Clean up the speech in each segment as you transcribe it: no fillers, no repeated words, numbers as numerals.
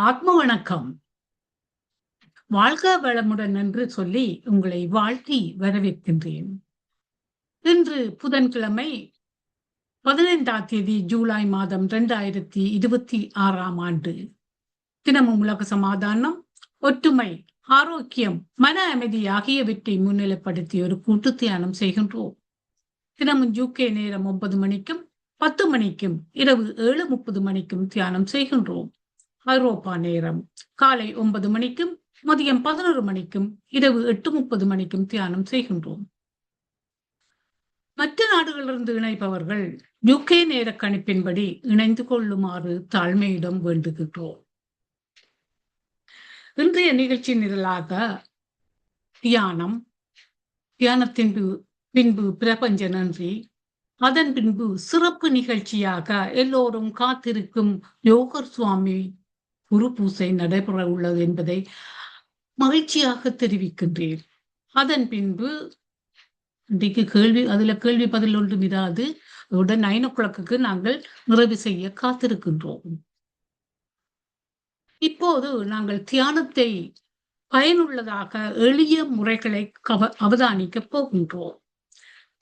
ஆத்ம வணக்கம். வாழ்க வளமுடன் என்று சொல்லி உங்களை வாழ்த்தி வரவேற்கின்றேன். இன்று புதன்கிழமை 15ஆம் தேதி ஜூலை மாதம் 2026ஆம் ஆண்டு. தினமும் உலக சமாதானம், ஒற்றுமை, ஆரோக்கியம், மன அமைதி ஆகியவற்றை முன்னிலைப்படுத்தி ஒரு கூட்டு தியானம் செய்கின்றோம். தினமும் UK நேரம் 9 மணிக்கும் 10 மணிக்கும் இரவு 7:30 மணிக்கும் தியானம் செய்கின்றோம். ஐரோப்பா நேரம் காலை 9 மணிக்கும் மதியம் 11 மணிக்கும் இரவு 8:30 மணிக்கும் தியானம் செய்கின்றோம். மற்ற நாடுகளிலிருந்து இணைப்பவர்கள் UK நேர கணிப்பின்படி இணைந்து கொள்ளுமாறு தாழ்மையிடம் வேண்டுகின்றோம். இன்றைய நிகழ்ச்சி நிரலாக தியானத்தின் பின்பு பிரபஞ்ச நன்றி, அதன் பின்பு சிறப்பு நிகழ்ச்சியாக எல்லோரும் காத்திருக்கும் யோகர் சுவாமி குரு பூசை நடைபெற உள்ளது என்பதை மகிழ்ச்சியாக தெரிவிக்கின்றேன். அதன் பின்பு இன்றைக்கு கேள்வி பதில் ஒன்றும் இராது. உடன் 9 o'clock நாங்கள் நிறைவு செய்ய காத்திருக்கின்றோம். இப்போது நாங்கள் தியானத்தை பயனுள்ளதாக எளிய முறைகளை அவதானிக்க போகின்றோம்.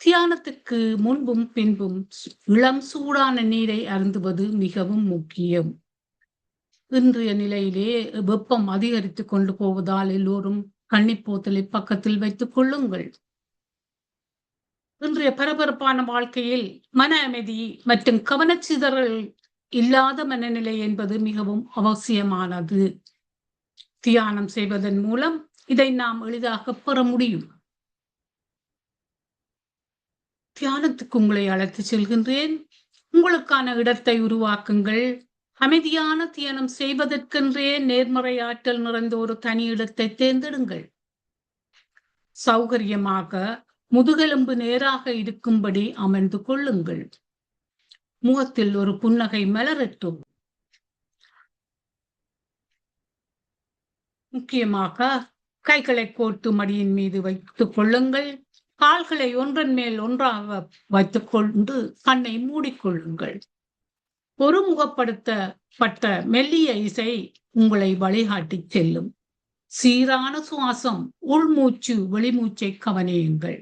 தியானத்துக்கு முன்பும் பின்பும் இளம் சூடான நீரை அருந்துவது மிகவும் முக்கியம். இன்றைய நிலையிலே வெப்பம் அதிகரித்து கொண்டு போவதால் எல்லோரும் கண்ணிப்போத்தலை பக்கத்தில் வைத்துக் கொள்ளுங்கள். இன்றைய பரபரப்பான வாழ்க்கையில் மன அமைதி மற்றும் கவனச்சிதறல் இல்லாத மனநிலை என்பது மிகவும் அவசியமானது. தியானம் செய்வதன் மூலம் இதை நாம் எளிதாக பெற முடியும். தியானத்துக்கு உங்களை அழைத்து செல்கின்றேன். உங்களுக்கான இடத்தை உருவாக்குங்கள். அமைதியான தியானம் செய்வதற்கென்றே நேர்மறை ஆற்றல் நிறைந்த ஒரு தனி இடத்தை தேர்ந்தெடுங்கள். சௌகரியமாக முதுகெலும்பு நேராக இருக்கும்படி அமர்ந்து கொள்ளுங்கள். முகத்தில் ஒரு புன்னகை மலரட்டும். முக்கியமாக கைகளை கோட்டு மடியின் மீது வைத்துக் கொள்ளுங்கள். கால்களை ஒன்றன் மேல் ஒன்றாக வைத்துக் கொண்டு கண்ணை மூடிக்கொள்ளுங்கள். ஒருமுகப்படுத்தப்பட்ட மெல்லிய இசை உங்களை வழிகாட்டி செல்லும். சீரான சுவாசம், உள்மூச்சு வெளிமூச்சை கவனியுங்கள்.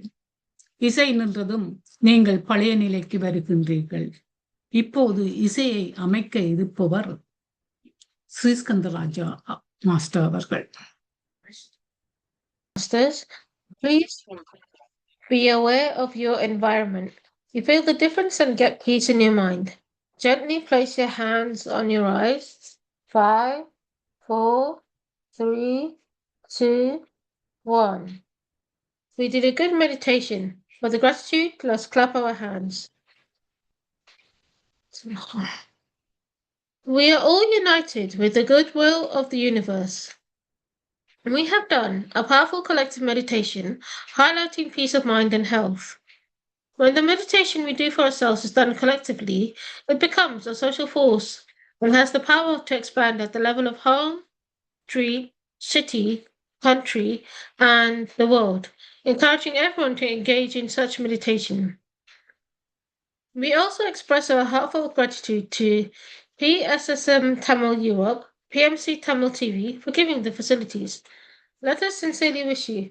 இசை நின்றதும் நீங்கள் பழைய நிலைக்கு வருகின்றீர்கள். இப்போது இசையை அமைக்க இருப்பவர் ஸ்ரீஸ்கந்தராஜா மாஸ்டர் அவர்கள். Masters, please be aware of your environment. You feel the difference and get peace in your mind. Gently place your hands on your eyes. 5, 4, 3, 2, 1. We did a good meditation. For the gratitude, let's clap our hands. We are all united with the goodwill of the universe. We have done a powerful collective meditation highlighting peace of mind and health. When the meditation we do for ourselves is done collectively, it becomes a social force and has the power to expand at the level of home, tree, city, country, and the world, encouraging everyone to engage in such meditation. We also express our heartfelt gratitude to PSSM Tamil Europe, PMC Tamil TV for giving the facilities. Let us sincerely wish you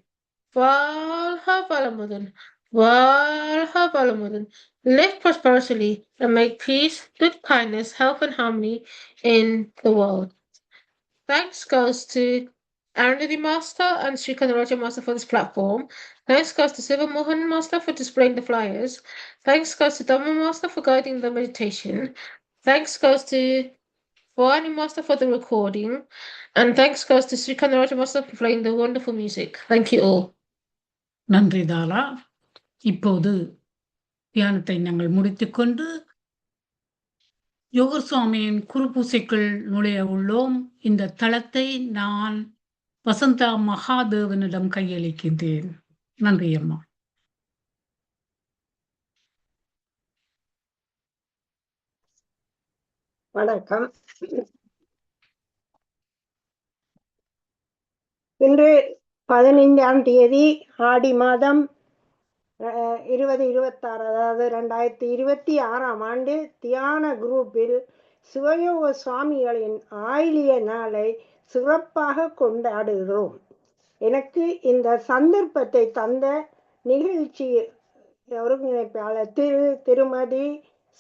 Valha Valamudan, Valha Valamudan, live prosperously and make peace, good kindness, health and harmony in the world. Thanks goes to Arundhati Master and Srikandaraja Master for this platform. Thanks goes to Siva Mohan Master for displaying the flyers. Thanks goes to Dhamma Master for guiding the meditation. Thanks goes to Bhavani Master for the recording. And thanks goes to Srikandaraja Master for playing the wonderful music. Thank you all. நன்றி தாரா. இப்போது தியானத்தை நாங்கள் முடித்துக்கொண்டு யோகர் சுவாமியின் குரு பூசைக்குள் நுழைய உள்ளோம். இந்த தளத்தை நான் வசந்தா மகாதேவனிடம் கையளிக்கின்றேன். நன்றி அம்மா. வணக்கம். இன்று 15ஆம் தேதி ஆடி மாதம் 2026, அதாவது 2026ஆம் ஆண்டு தியான குரூப்பில் சிவயோக சுவாமிகளின் ஆயிலிய நாளை சிறப்பாக கொண்டாடுகிறோம். எனக்கு இந்த சந்தர்ப்பத்தை தந்த நிகழ்ச்சி ஒருங்கிணைப்பாளர் திருமதி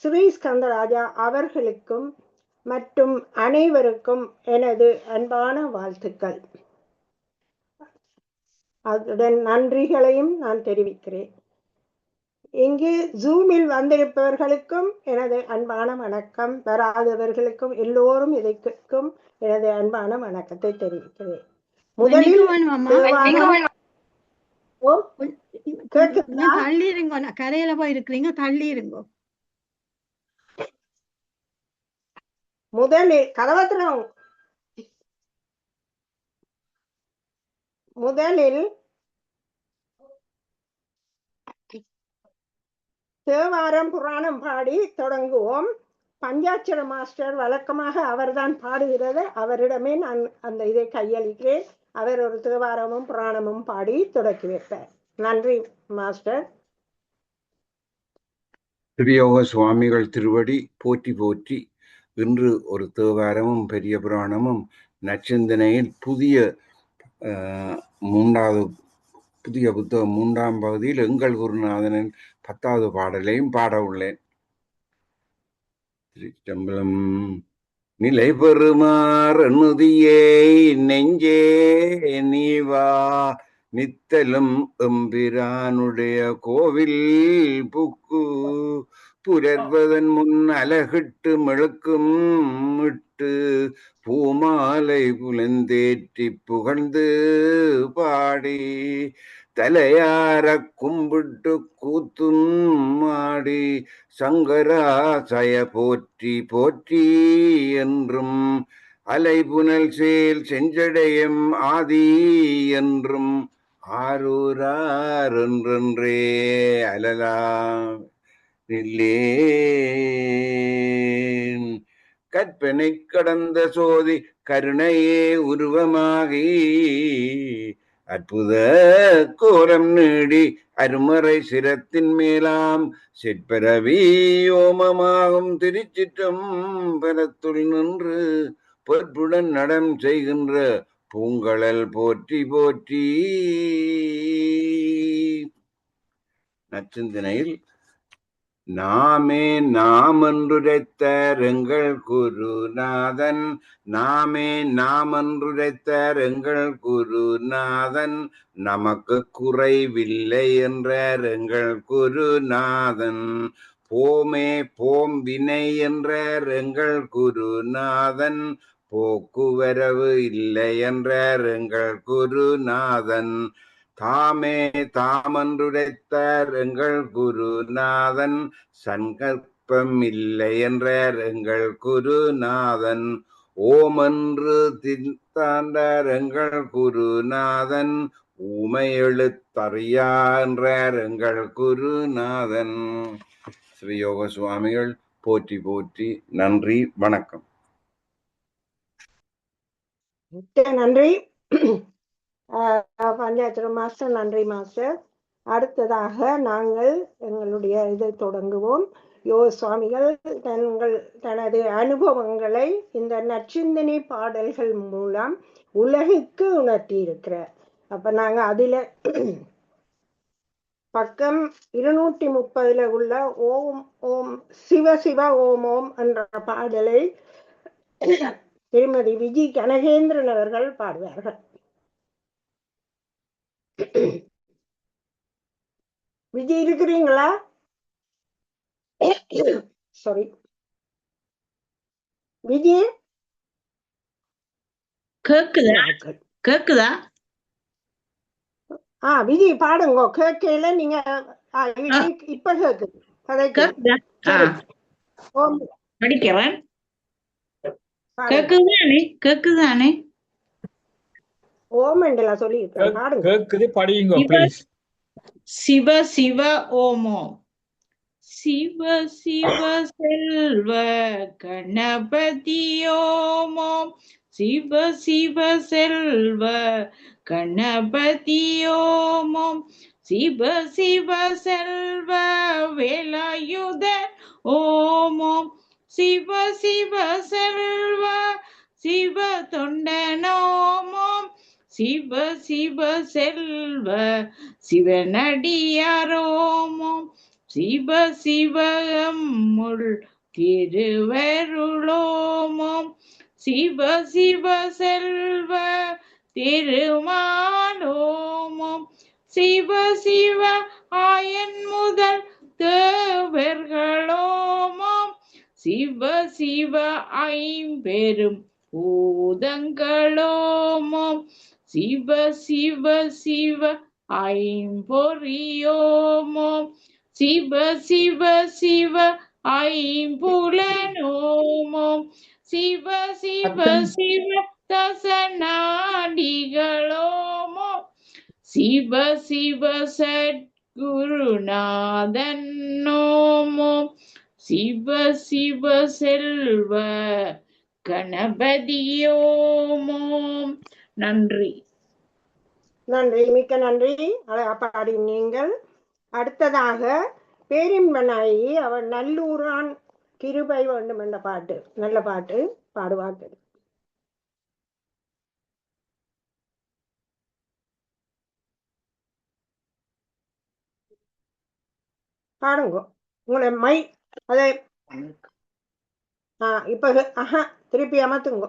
ஸ்ரீ ஸ்கந்தராஜா அவர்களுக்கும் மற்றும் அனைவருக்கும் எனது அன்பான வாழ்த்துக்கள். அதுடன் நன்றிகளையும் நான் தெரிவிக்கிறேன். இங்கு ஜூமில் வந்திருப்பவர்களுக்கும் எனது அன்பான வணக்கம், வராதவர்களுக்கும் எல்லோரும் இதற்கும் எனது அன்பான வணக்கத்தை தெரிவிக்கிறேன். முதலில் தள்ளி இருங்கோ, கரையில போய் இருக்கிறீங்க, தள்ளி இருங்கோ. முதலில் தேவாரம் புராணம் பாடி தொடங்குவோம். பஞ்சாட்சர மாஸ்டர் வழக்கமாக அவர்தான் பாடுகிறது. அவரிடமே நான் அந்த இதை கையளிக்கிறேன். அவர் ஒரு தேவாரமும் புராணமும் பாடி தொடக்கி வைப்பார். நன்றி மாஸ்டர். சிவயோக சுவாமிகள் திருவடி போற்றி போற்றி. இன்று ஒரு தேவாரமும் பெரிய புராணமும் நச்சிந்தனையில் புதிய புத்தகம் 3ஆம் பகுதியில் எங்கள் குருநாதனின் 10வது பாடலையும் பாட உள்ளேன். திருச்சம்பலம். நிலை பெறுமாறுதியே நெஞ்சே நீவா, நித்தலும் எம்பிரானுடைய கோவில் புக்கு, புலர்வதன் முன் அலகிட்டு மெழுக்கும் இட்டு, பூமாலை புலந்தேற்றி புகழ்ந்து பாடி, தலையார கும்பிட்டு கூத்தும் மாடி, சங்கராசய போற்றி போற்றி என்றும், அலைபுனல் சேல் செஞ்சடையம் ஆதி என்றும், ஆரூரார் என்றென்றே அலலாம் இல்லேன். கற்பனை கடந்த சோதி கருணையே உருவமாகி, அற்புத கோலம் நீடி அருமறை சிரத்தின் மேலாம் சிற்பரவி ஓமமாகும் திருச்சிற்றம்பலத்துள் நின்று பொற்புடன் நடம் செய்கின்ற பூங்கழல் போற்றி போற்றி. நச்சிந்தனையில் நாமே நாமன்றுரைத்தார் எங்கள் குருநாதன், நாமே நாமன்றுரைத்தார் எங்கள் குருநாதன், நமக்கு குறைவில்லை என்றார் எங்கள் குருநாதன், போமே போம் வினை என்றார் எங்கள் குருநாதன், போக்குவரவு இல்லை என்றார் எங்கள் குருநாதன், தாமே தாமன்றுரைத்தார் எங்கள் குருநாதன், சங்கற்பம் இல்லை என்றார் எங்கள் குருநாதன், ஓமென்று தித்தாண்டார் எங்கள் குருநாதன், ஊமை எழுத்தறியா என்றார் எங்கள் குருநாதன். சிவயோக சுவாமிகள் போற்றி போற்றி. நன்றி, வணக்கம். நன்றி பஞ்சாட்சர மாஸ்டர். நன்றி மாஸ்டர். அடுத்ததாக நாங்கள் எங்களுடைய இதை தொடங்குவோம். யோக சுவாமிகள் தனது அனுபவங்களை இந்த நச்சிந்தனை பாடல்கள் மூலம் உலகுக்கு உணர்த்தி இருக்கிறார். அப்ப நாங்க அதுல பக்கம் 230 உள்ள ஓம் ஓம் சிவ சிவ ஓம் ஓம் என்ற பாடலை திருமதி விஜி கனகேந்திரன் அவர்கள் பாடுவார்கள். விஜி இருக்கிறீங்களா? சாரி விஜி கேக்குதா? விஜி பாடுங்க. கேட்கல நீங்க இப்ப கேக்குது. படிக்கிறேன். கேக்குதானே? ஓமண்டலா சொல்லி கேக்குது, படியுங்க ப்ளீஸ். சிவ சிவ ஓமோ, சிவ சிவ செல்வ கணபதி ஓமோம், சிவ சிவ செல்வ கணபதி ஓமோம், சிவ சிவ செல்வ வேலாயுத ஓமோம், சிவ சிவ செல்வ சிவ தொண்டனோமோம் சிவ சிவ செல்வ சிவனடியாரோமோம் சிவ சிவமுள் திருவருளோமோம் சிவ சிவ செல்வ திருமாலோமோம் சிவ சிவ ஆயன் முதல் தேவர்களோமோம் சிவ சிவ ஐம்பெரும் பூதங்களோமோம் சிவ சிவ சிவ ஐம்பொறியோமோம் சிவ சிவ சிவ ஐம்புலனோமோம் சிவ சிவ சிவ தசநாடிகளோமோம் சிவ சிவ சத்குருநாதன் நோமோம் சிவ சிவ செல்வ கணபதியோமோம். நன்றி. நன்றி, மிக்க நன்றி. அழகா பாடி நீங்கள். அடுத்ததாக பேரின்பனாயி அவர் நல்லூரான் கிருபை வேண்டும் என்ற பாட்டு, நல்ல பாட்டு பாடுவார்கள். பாடுங்க. உங்களை மை அதை இப்ப திருப்பி அமர்த்துங்க.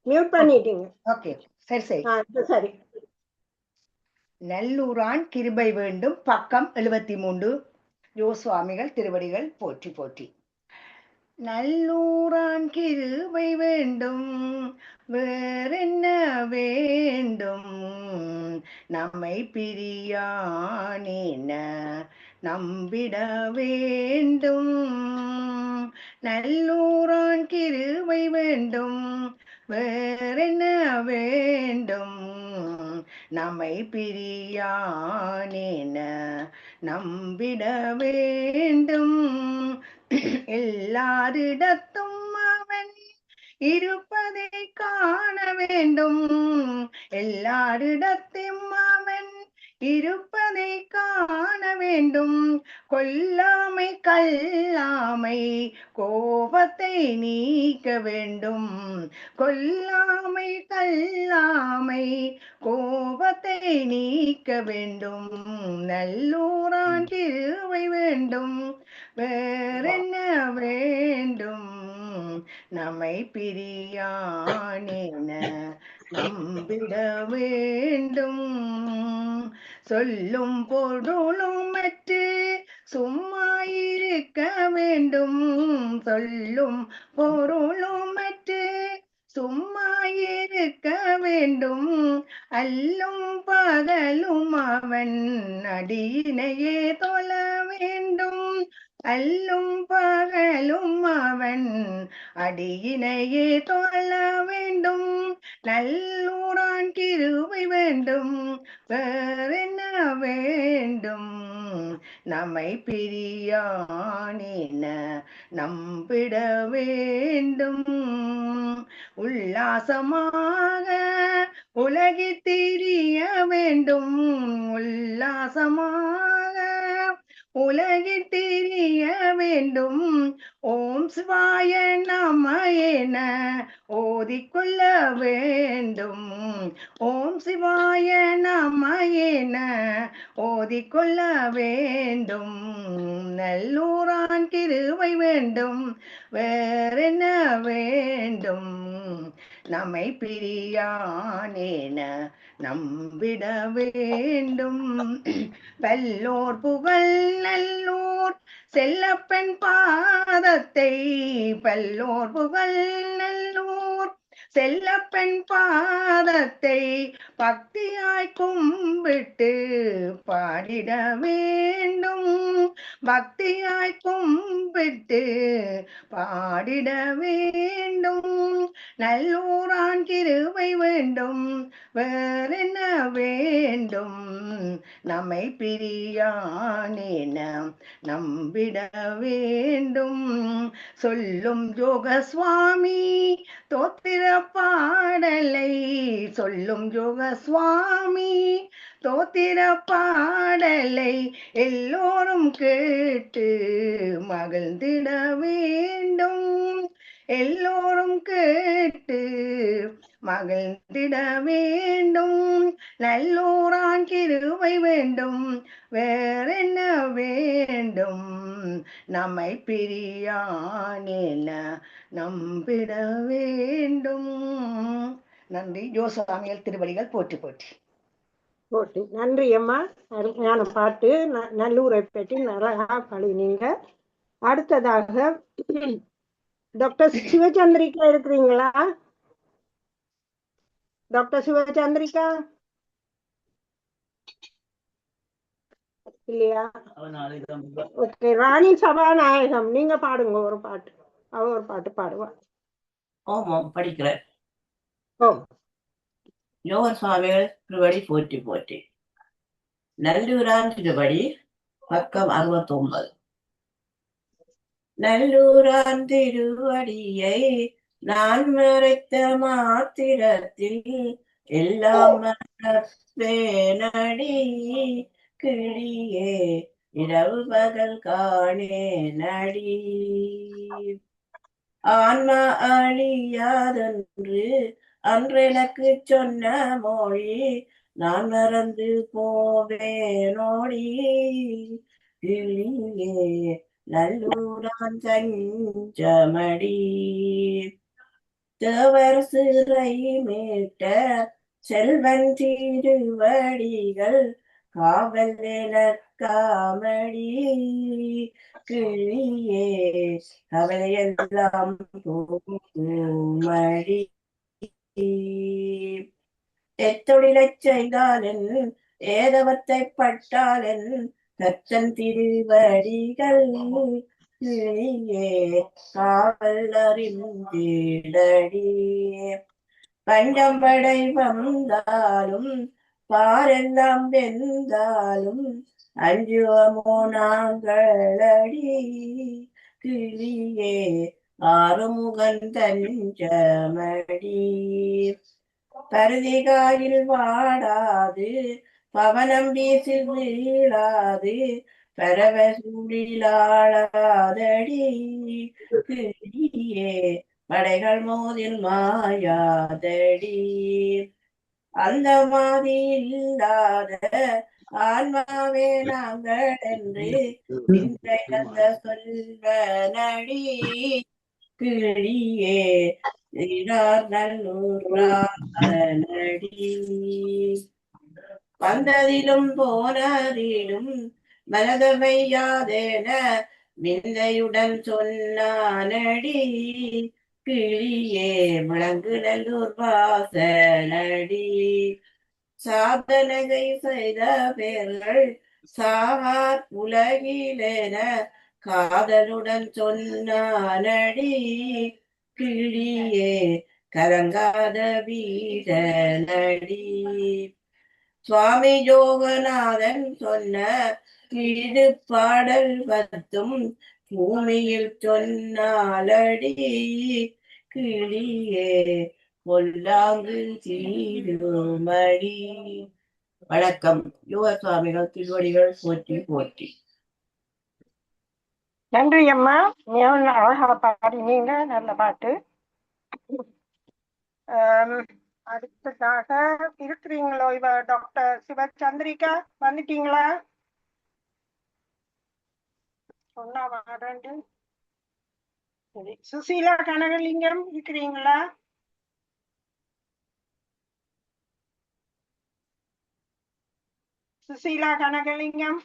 மியூட் பண்ணிட்டீங்க. ஓகே, சரி சரி சரி. நல்லூரான் கிருபை வேண்டும், பக்கம் 73. யோசுவாமிகள் திருவடிகள் போற்றி போற்றி. நல்லூரான் கிருபை வேண்டும், வேறென்ன வேண்டும், நம்மை பிரியானேன நம்பிட வேண்டும். நல்லூரான் கிருபை வேண்டும், வேறென்ன வேண்டும், நம்மை பிரியானேன நம்பிட வேண்டும். எல்லாரிடத்தும் அவன் இருப்பதை காண வேண்டும், எல்லாரிடத்தும் அவன் இருப்பதை காண வேண்டும். கொல்லாமை கல்லாமை கோபத்தை நீக்க வேண்டும், கொல்லாமை கல்லாமை கோபத்தை நீக்க வேண்டும். நல்லூரான் கிருபை வேண்டும், வேறென்ன வேண்டும், நம்மை பிரியானேன நம்பிட வேண்டும். சொல்லும் பொருளும் மற்று சும்மா இருக்க வேண்டும், சொல்லும் பொருளும் மற்று சும்மா இருக்க வேண்டும். அல்லும் பகலும் அவன் அடியினையே தொழ வேண்டும், அல்லும் பகலும் அவன் அடியினையே தொழ வேண்டும். நல்லூரான் கிருபை வேண்டும், வேறென்ன வேண்டும், நம்மை பிரியானேன நம்பிட வேண்டும். உல்லாசமாக உலகில் திரிய வேண்டும், உல்லாசமாக உலகில் திரிய வேண்டும். ஓம் சிவாய நம என ஓதிக்கொள்ள வேண்டும், ஓம் சிவாய நம என ஓதிக்கொள்ள வேண்டும். நல்லூரான் கிருபை வேண்டும், வேறென்ன வேண்டும், நம்மை பிரியானேன நம்பிட வேண்டும். வல்லோர் புகழ் நல்லூர் செல்லப்பெண் பாதத்தை, பல்லோர் புகழ் நல்லூர் செல்லப்பெண் பாதத்தை பக்தியாய் கும்பிட்டு பாடிட வேண்டும், பக்தியாய் கும்பிட்டு பாடிட வேண்டும். நல்லூரான் கிருபை வேண்டும், வேறென்ன வேண்டும், நம்மை பிரியானேன நம்பிட வேண்டும். சொல்லும் யோக சுவாமி தோத்திர பாடலை சொல்லும் யோக சுவாமி தோத்திர பாடலை எல்லோரும் கேட்டு மகிழ்ந்திட வேண்டும். எல்லோரும் கேட்டு மகிழ்ந்திட வேண்டும். நல்லோரான் கிருபை வேண்டும், வேறென்ன வேண்டும்? நம்மை பிரியானேன நம்பிட வேண்டும். நன்றி. யோசுவாமிகள் திருவடிகள் போற்றி போற்றி. போட்டி. நன்றி அம்மா. அருமையான பாட்டு. நல்லூரை பற்றி அழகா பாடினீங்க. அடுத்ததாக டாக்டர் சிவச்சந்திரிகா இருக்கிறீங்களா? டாக்டர் சிவச்சந்திரிகா இல்லையா? ஓகே. ராணி சபாநாயகம், நீங்க பாடுங்க ஒரு பாட்டு. அவ ஒரு பாட்டு பாடுவா. ஓம் படிக்கிறேன். ஓம். யோக சுவாமிகள் திருவடி போற்றி போற்றி. நல்லூரான் திருவடி பக்கம் 69. நல்லூரான் திருவடியை நான் மறைத்த மாத்திரத்தில் எல்லாம் மறப்பேனடி கிளியே இரவு பகல் காணே நடி. ஆன்மா அழியாதென்று அன்றெனக்கு சொன்ன மொழி நான் மறந்து போவேனோடி கிளியே நல்லூரான் சஞ்சமடி. தேவர் சிறை மீட்ட செல்வன் திருவடிகள் காவல் காமடி கிளியே கவலையெல்லாம் மடி. எத்தொழிலைச் செய்தாலென் ஏதவத்தை பட்டாலென் கத்தன் திருவடிகள் கிளியே காவல் அறிந்திடடி. பஞ்சம்படை வந்தாலும் பாரெல்லாம் வெந்தாலும் அஞ்சுவமோ நாங்களடி கிளியே ஆறுமுகன் தஞ்சமடி. பருதிகாயில் வாடாது பவனம் வீசில் வீழாது பரவ சூடிலாடாதடி கிளியே படைகள் மோதில் மாயாதடி. அந்த மாதிரி இல்லாத ஆன்மாவே நாங்கள் என்று இன்றைய சொல்வனடி கிளியே நல்லூரானடி. வந்ததிலும் போனதிலும் மனதமையாதேன விந்தையுடன் சொன்னானடி கிளியே விளங்கு நல்லூர் வாசனடி. சாதனைகை செய்த பேர்கள் சாவார் உலகிலேன காதலுடன் சொன்னானடி கிளியே கலங்காத வீரனடி. சுவாமி யோகநாதன் சொன்ன இது பாடல் பத்தும் பூமியில் சொன்னாலடி கிளியே பொல்லாங்கு தீருமடி. வணக்கம். யோக சுவாமிகள் திருவடிகள் போற்றி போற்றி. நன்றி அம்மா. அழகா பாடினீங்க. நல்ல பாட்டு. அடுத்ததாக இருக்கிறீங்களோ இவ டாக்டர் சிவச்சந்திரிகா வந்துட்டீங்களா? சொன்னா வரண்டு. சரி. சுசீலா கனகலிங்கம் இருக்கிறீங்களா? சுசீலா கனகலிங்கம்.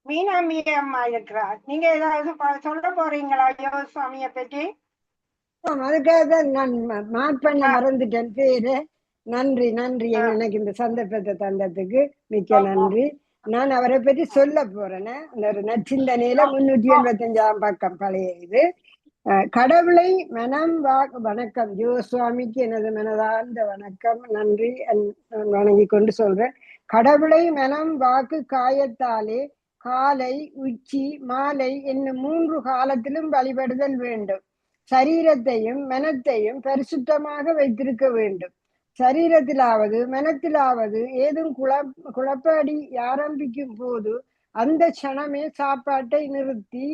மீனாம்பி அம்மா இருக்கிறார். நீங்க ஏதாவது சொல்ல போறீங்களா யோகசுவாமியை பற்றி? அதுக்காக நான் மார்க் பண்ண மறந்துட்டேன் பேரு. நன்றி நன்றி எனக்கு இந்த சந்தர்ப்பத்தை தந்ததுக்கு மிக்க நன்றி. நான் அவரை பற்றி சொல்ல போறேன். அந்த ஒரு நற்சிந்தனையில 385 பக்கம் பழைய இது. கடவுளை மனம் வணக்கம். யோகசுவாமிக்கு எனது மனதார்ந்த வணக்கம், நன்றி வணங்கி கொண்டு சொல்றேன். கடவுளை மனம் வாக்கு காயத்தாலே காலை உச்சி மாலை என்னும் 3 காலத்திலும் வழிபடுதல் வேண்டும். சரீரத்தையும் மனத்தையும் பரிசுத்தமாக வைத்திருக்க வேண்டும். சரீரத்திலாவது மனத்திலாவது ஏதும் குழப்படி ஆரம்பிக்கும் போது அந்த க்ஷணமே சாப்பாட்டை நிறுத்தி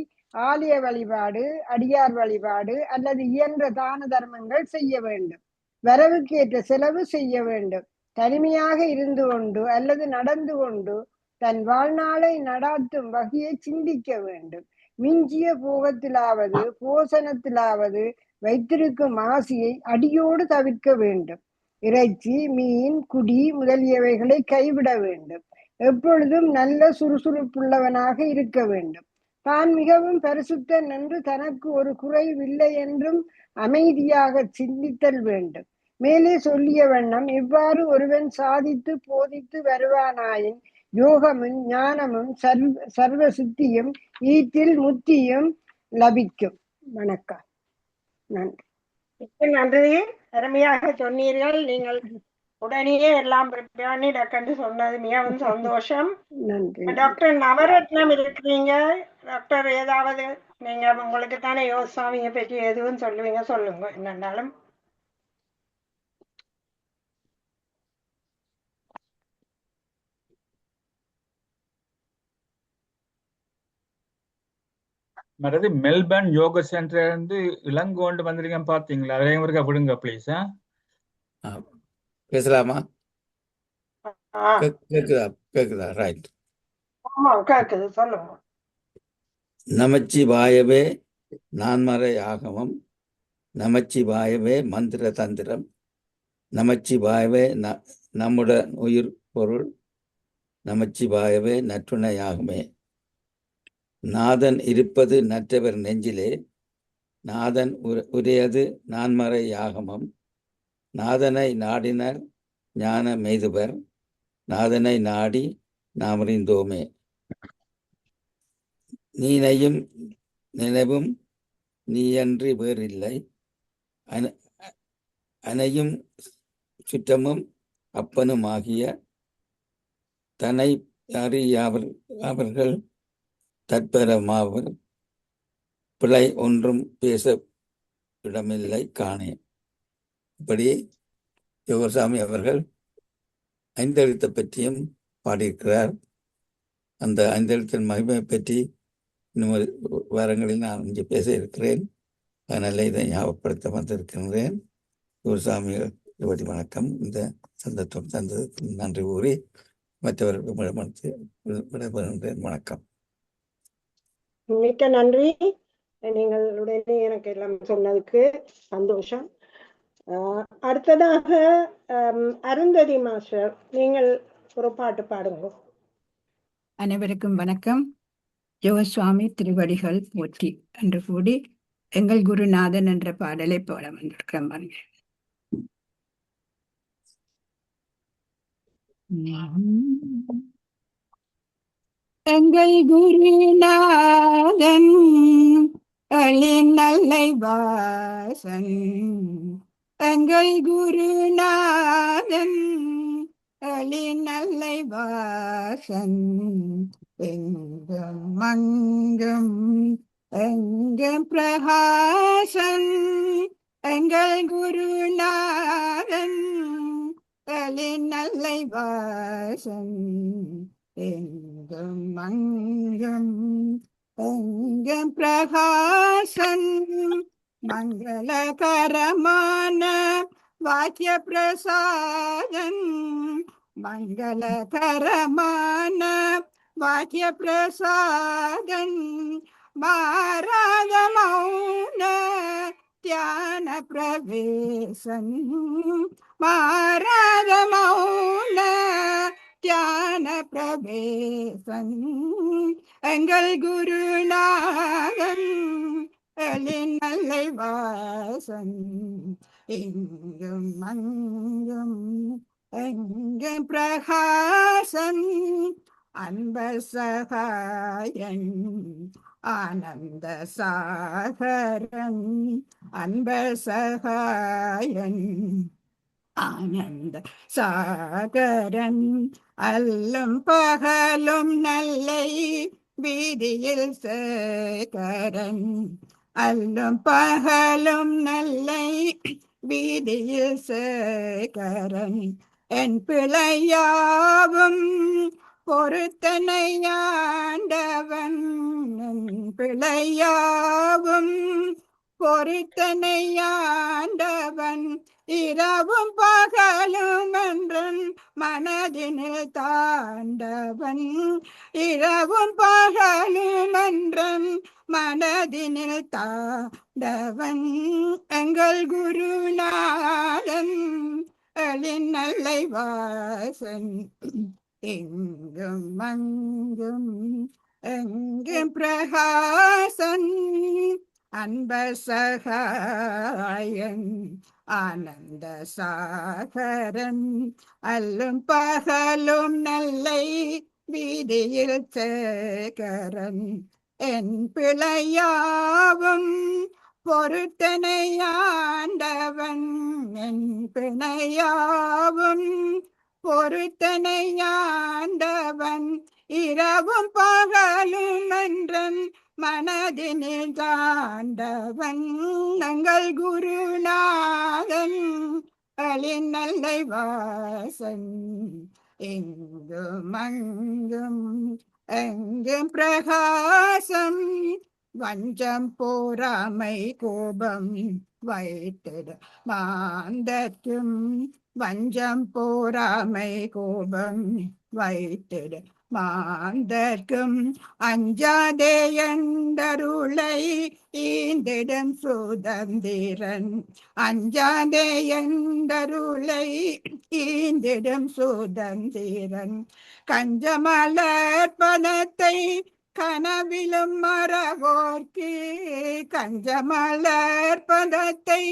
ஆலய வழிபாடு, அடியார் வழிபாடு அல்லது இயன்ற தான தர்மங்கள் செய்ய வேண்டும். வரவுக்கேற்ற செலவு செய்ய வேண்டும். தனிமையாக இருந்து கொண்டு அல்லது நடந்து கொண்டு தன் வாழ்நாளை நடாத்தும் வகையை சிந்திக்க வேண்டும். மிஞ்சிய போகத்திலாவது போசனத்திலாவது வைத்திருக்கும் ஆசையை அடியோடு தவிர்க்க வேண்டும். இறைச்சி, மீன், குடி முதலியவைகளை கைவிட வேண்டும். எப்பொழுதும் நல்ல சுறுசுறுப்புள்ளவனாக இருக்க வேண்டும். தான் மிகவும் பரிசுத்தன் என்று தனக்கு ஒரு குறைவில்லை என்றும் அமைதியாக சிந்தித்தல் வேண்டும். மேலே சொல்லிய வண்ணம் இவ்வாறு ஒருவன் சாதித்து போதித்து வருவானாயின் யோகமும் ஞானமும் சர்வ சித்தியும் ஈத்தில் முத்தியும் லபிக்கும். வணக்கம். நன்றி. நன்றி. அருமையாக சொன்னீர்கள். நீங்கள் உடனேயே எல்லாம் பண்ணி டாக்டர் சொன்னது மிகவும் சந்தோஷம். நன்றி. டாக்டர் நவரத்னம் இருக்கிறீங்க. டாக்டர் ஏதாவது நீங்க உங்களுக்கு தானே யோகசாமியை பற்றி எதுவும் சொல்லுவீங்க, சொல்லுங்க என்னன்னாலும். மற்றது மெல்பர்ன் யோகா சென்டர் இருந்து இளங்கோண்டு வந்திருக்கேன் பாத்தீங்களா? அதையும் இருக்கா விடுங்க ப்ளீஸ். பேசலாமா? கேக்குதா? ரைட். கேக்குது, சொல்லுங்க. நமச்சிவாயவே நான்மறை ஆகமம், நமச்சிவாயவே மந்திர தந்திரம், நமச்சிவாயவே நம்முடன் உயிர் பொருள், நமச்சிவாயவே நற்றுணையாகுமே. நாதன் இருப்பது நற்றவர் நெஞ்சிலே, நாதன் உரையது நான்மறை ஆகமம், நாதனை நாடினர் ஞான மெய்துவர், நாதனை நாடி நாமறிந்தோமே. நீனையும் நினைவும் நீயன்றி வேறில்லை, அனையும் சுற்றமும் அப்பனுமாகிய தனை அவர்கள் தற்பரமாவர், பிழை ஒன்றும் பேச இடமில்லை காணே. இப்படி யோகசாமி அவர்கள் ஐந்தெழுத்தை பற்றியும் பாடியிருக்கிறார். அந்த ஐந்தெழுத்தின் மகிமை பற்றி இன்னும் வாரங்களில் நான் இங்கே பேச இருக்கிறேன். அதனால இதை ஞாபகப்படுத்த வந்திருக்கின்றேன். யோகசாமி இப்படி வணக்கம். இந்த சந்தர்ப்பம் தந்ததுக்கு நன்றி கூறி மற்றவர்களுக்கு விடைபெறுகின்றேன். வணக்கம். மிக்க நன்றி. நீங்கள் உடனே எனக்கு எல்லாம் சொன்னதுக்கு சந்தோஷம். அடுத்ததாக அருந்ததி மாஸ்டர், நீங்கள் ஒரு பாட்டு பாடுங்க. அனைவருக்கும் வணக்கம். யோகசுவாமி திருவடிகள் போற்றி என்று கூடி எங்கள் குருநாதன் என்ற பாடலை பாட வந்திருக்கிறோம். எங்கள் குருநாதன் நல்லை வாசன், எங்கள் குருநாதன் நல்லை வாசன், எங்கும் மங்கும் எங்கும் பிரகாசன், எங்கள் குருநாதன் நல்லை வாசன், எங்கும் மங்கும் எங்கும் பிரகாசன், மங்களகரமான வாக்கிய பிரசாதன், மங்களகரமான வாக்கிய பிரசாதன், மாறாத மௌன தியான பிரவேசன், மாறாத மௌன தியான பிரவேசன், எங்கள் குருநாதன் நல்லை வாசன், எங்கும் மங்கும் எங்கும் பிரகாசன், அன்ப சகாயன் ஆனந்த சாகரன், அன்ப சகாயன் ஆனந்த சாகரன், அல்லும் பகலும் நல்லை வீதியில் சேகரன், அல்லும் பகலும் நல்லை வீதியில் சேகரன் என் பிழையாவும் பொறுத்தனையாண்டவன் என் பிழையாவும் பொறுத்தனையாண்டவன் இரவும் பகலும் என்றன் மனதினில் தாண்டவன் இரவும் பகலும் என்றன் மனதினில் தாண்டவன் எங்கள் குருநாதன் எழின் நல்லை வாசன் எங்கும் அங்கும் எங்கும் பிரகாசன் அன்ப சகாயன் ஆனந்த சாகரன் அல்லும் பகலும் நல்லை வீதியில் சேகரன் என் பிழையாவும் பொறுத்தனையாண்டவன் என் பிணையாவும் பொறுத்தனையாண்டவன் இரவும் பகலும் என்றன் மனதினில் தாண்டவன் எங்கள் குருநாதன் அழின் நல்லை வாசன் எங்கும் அங்கும் எங்கும் பிரகாசம் வஞ்சம் போராமை கோபம் வைத்திட மாந்தர்க்கும் வஞ்சம் போராமை கோபம் வைத்திட மாந்தர்க்கும் அஞ்சாதே என்றருளை ஈந்திடும் சுதந்திரன் அஞ்சாதே என்றருளை ஈந்திடும் சுதந்திரன் கஞ்சமலர் பணத்தை கனவிலும் மறவோர்க்கு கஞ்சமலர் பதத்தை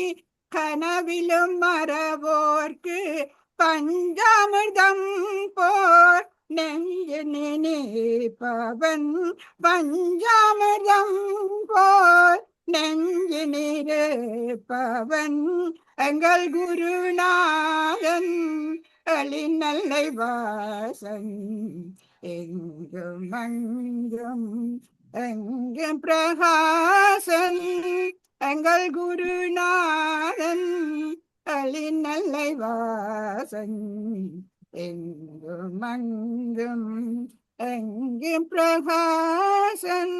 கனவிலும் மறவோர்க்கு பஞ்சாமிர்தம் போர் நெஞ்சு நினைப்பவன் பஞ்சாமிர்தம் போர் நெஞ்சு நினைப்பவன் எங்கள் குருநாதன் எழின் நல்லை வாசன் எங்கும் அங்கும் எங்கும் பிரகாசன் எங்கள் குருநாதன் எழின் நல்லை வாசன் எங்கும் அங்கும் எங்கும் பிரகாசன்.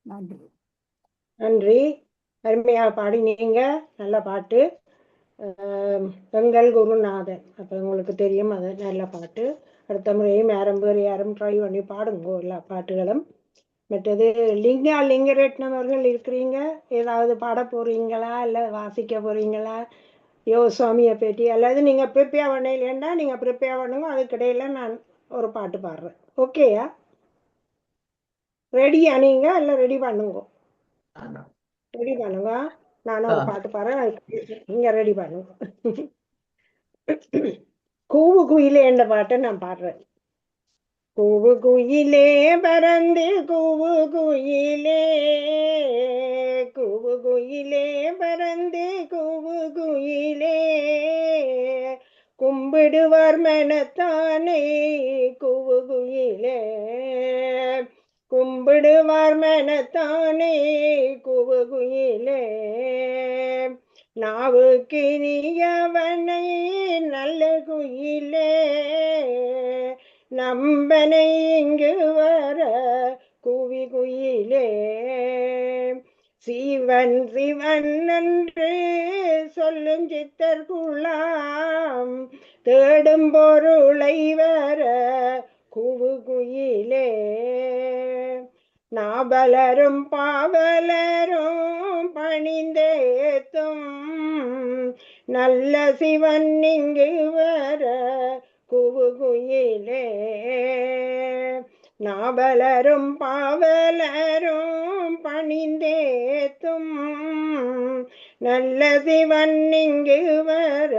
நன்றி. நன்றி. அருமையாக பாடினீங்க. நல்ல பாட்டு. எங்கள் குருநாதன். அப்போ உங்களுக்கு தெரியும், அது நல்ல பாட்டு. அடுத்த முறையும் வேறு யாரும் ட்ரை பண்ணி பாடுங்க எல்லா பாட்டுகளும். மற்றது லிங்கரட்னம் அவர்கள் இருக்கிறீங்க, ஏதாவது பாட போறீங்களா இல்லை வாசிக்க போறீங்களா? யோசுவாமியை பற்றி அல்லது நீங்கள் ப்ரிப்பேர் பண்ணலைன்னா நீங்கள் ப்ரிப்பேர் பண்ணுங்க, அதுக்கிடையில நான் ஒரு பாட்டு பாடுறேன். ஓகேயா? ரெடியா? நீங்கள் இல்லை ரெடி பண்ணுங்க, ரெடி பண்ணுங்க. நானும் ஒரு பாட்டு பாடுறேன், நீங்கள் ரெடி பண்ணுங்க. கூவு குயிலே என்ற பாட்டை நான் பாடுறேன். கூவு குயிலே பறந்து கூவு குயிலே, கூவு குயிலே பறந்து கூவு குயிலே, கும்பிடுவார் மனத்தானே கூவு குயிலே, கும்பிடுவார் மனத்தானே கூவு குயிலே, நாவுக்கு நீயவனை நல்ல குயிலே, நம்பனை இங்கு வர கூவி குயிலே, சிவன் சிவன் என்று சொல்லும் சித்தர்குள்ளாம் தேடும் பொருளை வர கூவு குயிலே, நாவலரும் பாவலரும் பணிந்தேத்தும் நல்ல சிவன் இங்கு வர கூவு குயிலே, நாவலரும் பாவலரும் பணிந்தேத்தும் நல்ல சிவன் இங்கு வர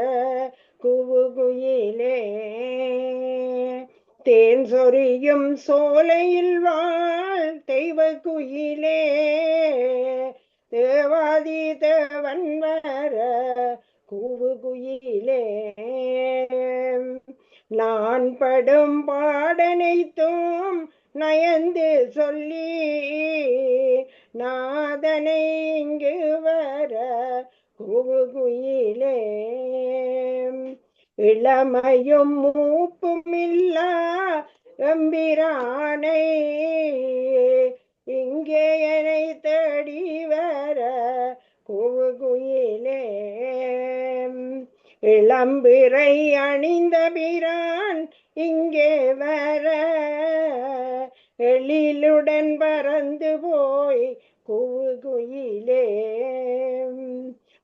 கூவு குயிலே, தேன் சொரியும் சோலையில் வாழ் தெய்வ குயிலே, தேவாதி தேவன் வர கூவு குயிலே, நான் படும் பாடனைத்தும் நயந்து சொல்லி நாதனை இங்கு வர குயிலே. இளமையும் மூப்புமில்லா எம்பிரானை இங்கே என்னை தேடி வர குயிலே. இளம்பிறை அணிந்த பிரான் இங்கே வர எழிலுடன் பறந்து போய் குயிலே.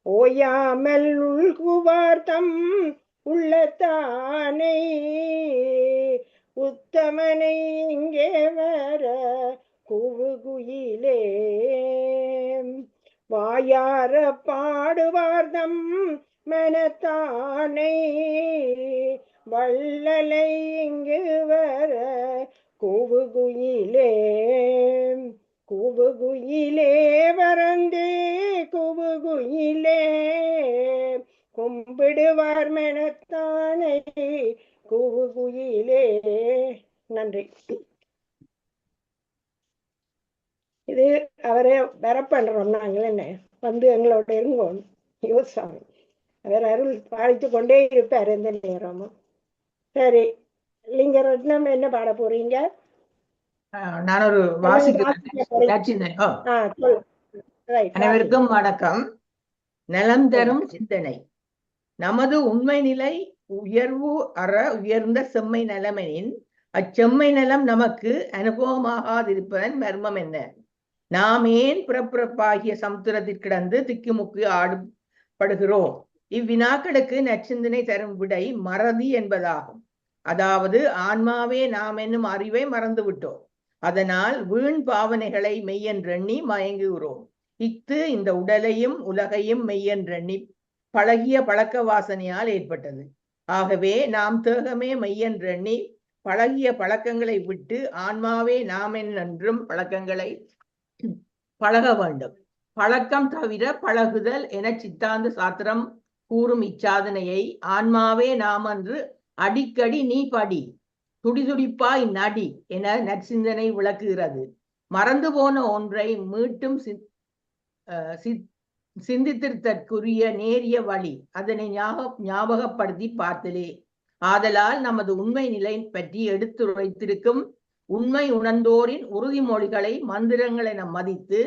ஓயாமல் உள்குவார்த்தம் உள்ளத்தானை உத்தமனை இங்கே வர குயிலே. வாயார பாடுவார்தம் மனத்தானை வள்ளலை இங்கு வர குயிலே. குயிலே வரந்தே குயிலே கும்பிடுவார் மனத்தானை குயிலே. நன்றி. இது அவரே வர பண்றோம். நாங்கள் என்ன வந்து எங்களோட இருங்கோம். யோசாமி அவர் அருள் பாடித்து கொண்டே இருப்பார் எந்த நேரமும். சரி, லிங்கரட்னம் என்ன பாட போறீங்க? நான் ஒரு வாசிக்கிறேன். அனைவருக்கும் வணக்கம். நலம் தரும் சிந்தனை. நமது உண்மை நிலை உயர்வு அற உயர்ந்த செம்மை நலமெனின் அச்செம்மை நலம் நமக்கு அனுபவமாகாதிருப்பதன் மர்மம் என்ன? நாம் ஏன் பிறப்பிறப்பாகிய சமுத்திரத்தில் கிடந்து திக்குமுக்கு ஆடுபடுகிறோம்? இவ்வினாக்களுக்கு நற்சிந்தனை தரும் விடை மறதி என்பதாகும். அதாவது ஆன்மாவே நாம் என்னும் அறிவை மறந்து விட்டோம். அதனால் வீண் பாவனைகளை மெய்யென்றெண்ணி மயங்குகிறோம். இந்த உடலையும் உலகையும் மெய்யென்றெண்ணி பழகிய பழக்க வாசனையால் ஏற்பட்டது. ஆகவே நாம் தேகமே மெய்யென்றெண்ணி பழகிய பழக்கங்களை விட்டு ஆன்மாவே நாம் என்றும் பழக்கங்களை பழக வேண்டும். பழக்கம் தவிர பழகுதல் என சித்தாந்த சாத்திரம் கூறும் இச்சாதனையை ஆன்மாவே நாம் என்று அடிக்கடி நீ படி துடிதுடிப்பாய் நடி என நற்சிந்தனை விளக்குகிறது. மறந்து போன ஒன்றை மீட்டும் சிந்தித்திற்குரிய நேரிய வழி அதனை ஞாபகப்படுத்தி பார்த்தலே. ஆதலால் நமது உண்மை நிலை பற்றி எடுத்துரைத்திருக்கும் உண்மை உணர்ந்தோரின் உறுதிமொழிகளை மந்திரங்கள் என மதித்து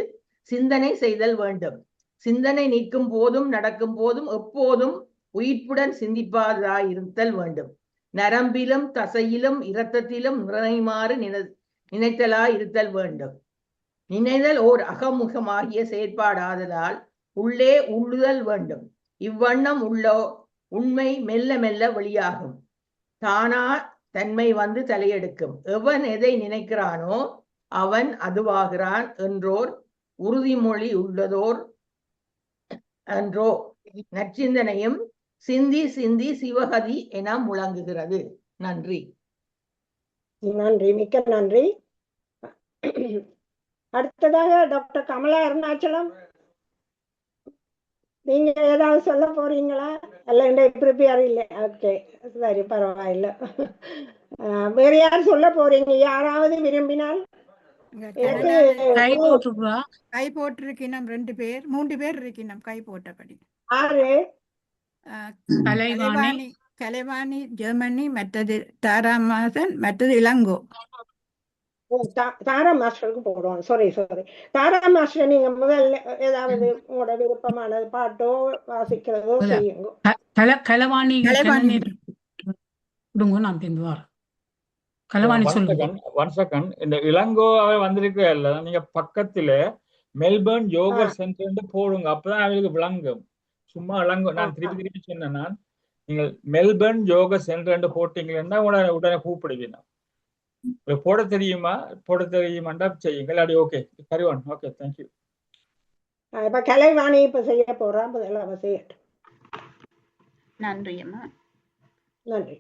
சிந்தனை செய்தல் வேண்டும். சிந்தனை நிற்கும் போதும் நடக்கும் போதும் எப்போதும் உயிர்ப்புடன் சிந்திப்பதாயிருத்தல் வேண்டும். நரம்பிலும் தசையிலும் இரத்தத்திலும் நிறைமாறு நினைத்தலாயிருத்தல் வேண்டும். நினைதல் ஓர் அகமுகமாகிய செயற்பாடாதலால் உள்ளே உள்ளுதல் வேண்டும். இவ்வண்ணம் உள்ள உண்மை மெல்ல மெல்ல வெளியாகும். தானா தன்மை வந்து தலையெடுக்கும். எவன் எதை நினைக்கிறானோ அவன் அதுவாகிறான் என்றோர் உறுதிமொழி உள்ளதோர் என்றோ நற்சிந்தனையும் சிந்தி சிந்தி சிவகதி என முழங்குகிறது. நன்றி. நன்றி, மிக்க நன்றி. அடுத்ததாக டாக்டர் கமலா அருணாச்சலம், நீங்க ஏதாவது சொல்ல போறீங்களா? அல்ல ப்ரிப்பேர் இல்லை. ஓகே, சரி, பரவாயில்ல. வேற யார் சொல்ல போறீங்க? யாராவது விரும்பினால் கை போட்டிருக்கணும். 2 பேர் 3 பேர் இருக்கணும் கை போட்டபடி. ஆறு கலைவாணி ஜெர்மனி, மற்றது தாராமாசன், மற்றது இளங்கோ. தாரா மாஸ்டருக்கு போடுவோம். சாரி, தாரா மாஸ்டர், நீங்க முதல்ல ஏதாவது உங்களோட விருப்பமானது பாட்டோ வாசிக்கிறதோ செய்யுங்க. கலவாணி நான் பிந்துவார். கலவாணி சொல்லுங்க. One second. இந்த இளங்கோவை வந்திருக்கல, நீங்க பக்கத்துல மெல்பர்ன் யோகா சென்டர் போடுங்க. அப்பதான் அவங்களுக்கு விளங்கும். சும்மா இளங்கோ நான் திருப்பி சொன்னேன். நான் நீங்கள் மெல்பர்ன் யோகா சென்டர் போட்டீங்கன்னா உடனே கூப்பிடுவீங்க. போட தெரியுமாண்டா செய்யுங்கள். அப்படி ஓகே, கரிவான். Okay, thank you. இப்ப கலைவாணி இப்ப செய்ய போறா. முதல்ல செய்யட்டும். நன்றி அம்மா. நன்றி.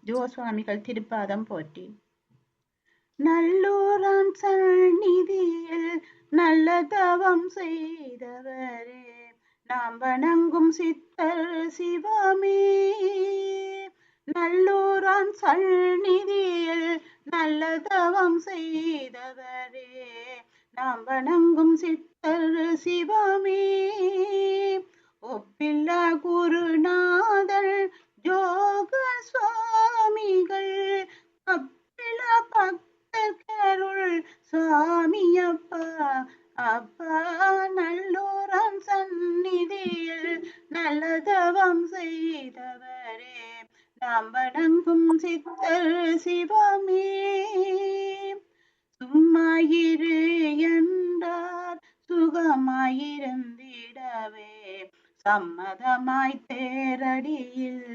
ஜோசுவாமிகள் திருப்பாதம் போற்றி. நல்லூரான் சந்நிதியில் நல்ல தவம் செய்தவரே, நாம் வணங்கும் சித்தர் சிவமே. நல்லூரான் சந்நிதியில் நல்ல தவம் செய்தவரே, நாம் வணங்கும் சித்தர் சிவமே. ஒப்பில்லா குருநாதர் யோக சுவாமிகள், அப்பில்லா பக்தருள் சுவாமியப்பா. அப்பா நல்லோரம் சந்நிதியில் நல்லதவம் செய்தவரே, நாம் வணங்கும் சித்தர் சிவமே. சும்மாயிரு என்றார் சுகமாயிருந்திடவே, சம்மதமாய் தேரடியில்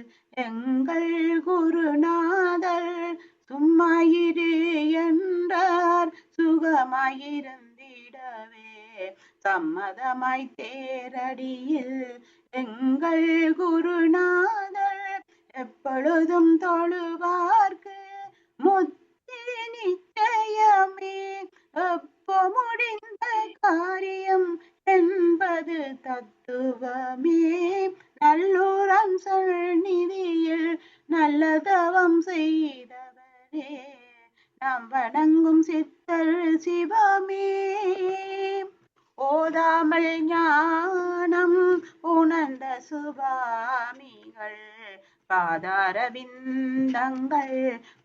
எங்கள் குருநாதர். சும்மாயிரு என்றார் சுகமாயிருந்திடவே, சம்மதமாய் தேரடியில் எங்கள் குருநாதர். எப்பொழுதும் தொழுவார்க்கு முத்தி நிச்சயமே, எப்போ முடிந்த காரியம் என்பது தத்துவமே. நல்லூரம் சந்நிதியில் நல்லதவம் செய்தவரே, நாம் வணங்கும் சித்தர் சிவமே. ஓதாமல் ஞானம் உணர்ந்த சுவாமிகள், பாதாரவிந்தங்கள்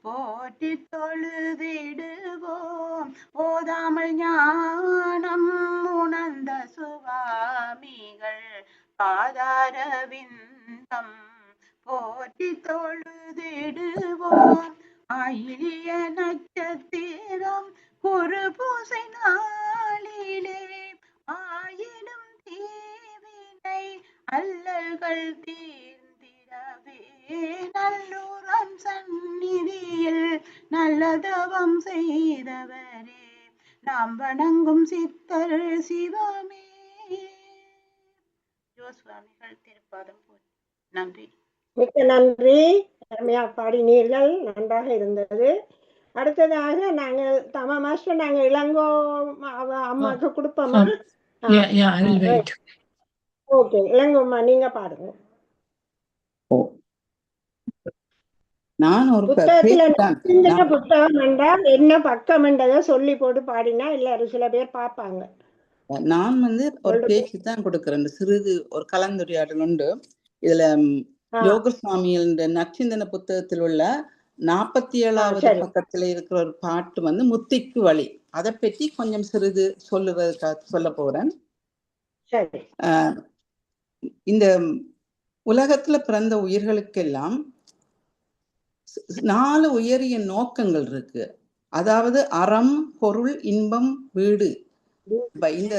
போற்றி தொழுதிடுவோம். ஓதாமல் ஞானம் உணர்ந்த சுவாமிகள், பாதாரவிந்தம் போற்றி தொழுதிடுவோம். ஆயிலிய நட்சத்திரம் குரு பூசை நாளிலே, ஆயிடும் தீவினை அல்லல்கள் தீர்ந்திடவே, நல்லூரம் சந்நிதியில் நல்லதவம் செய்தவரே, நாம் வணங்கும் சித்தர் சிவமே. ஜோஸ்வாமிகள் திருப்பாதம் போற்றி. நன்றி. மிக்க நன்றி. அருமையா பாடினீர்கள், நன்றாக இருந்தது. அடுத்ததாக நாங்கள் தமா மாஸ்டர், நாங்க இளங்கோ அம்மாவுக்கு கொடுப்போமா? ஓகே, இளங்கோம்மா நீங்க பாடுங்க. நான் ஒரு புத்தகம் என்றால் என்ன பக்கம் என்றதை சொல்லி போட்டு பாடினா எல்லாரும் சில பேர் பார்ப்பாங்க. நான் ஒரு பேச்சு தான் கொடுக்கிறேன். சிறிது ஒரு கலந்துரையாடல் உண்டு. இதுல யோக சுவாமிகள் நற்சிந்தன புத்தகத்தில் உள்ள 47வது பக்கத்துல இருக்கிற ஒரு பாட்டு முத்திக்கு வழி, அதை பற்றி கொஞ்சம் சிறிது சொல்லுவதற்காக சொல்ல போறேன். இந்த உலகத்துல பிறந்த உயிர்களுக்கெல்லாம் 4 உயரிய நோக்கங்கள் இருக்கு. அதாவது அறம், பொருள், இன்பம், வீடு. இந்த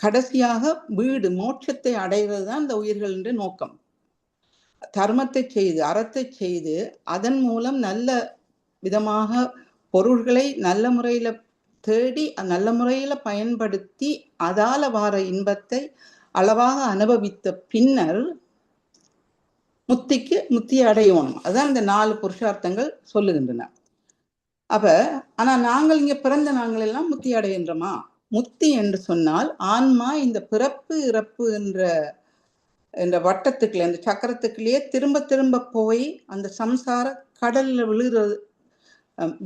கடைசியாக வீடு, மோட்சத்தை அடைவது தான் இந்த உயிர்களின் நோக்கம். தர்மத்தை செய்து, அறத்தை செய்து, அதன் மூலம் நல்ல விதமாக பொருள்களை நல்ல முறையில தேடி நல்ல முறையில பயன்படுத்தி அதால வார இன்பத்தை அளவாக அனுபவித்த பின்னர் முத்தி அடையணும். அதுதான் இந்த 4 புருஷார்த்தங்கள் சொல்லுகின்றன. ஆனா நாங்கள் இங்க பிறந்த நாங்கள் எல்லாம் முத்தி அடைகின்றோமா? முத்தி என்று சொன்னால் ஆன்மா இந்த பிறப்பு இறப்பு என்ற வட்டத்துக்குள்ளே, அந்த சக்கரத்துக்குள்ளேயே திரும்ப திரும்ப போய் அந்த சம்சார கடல்ல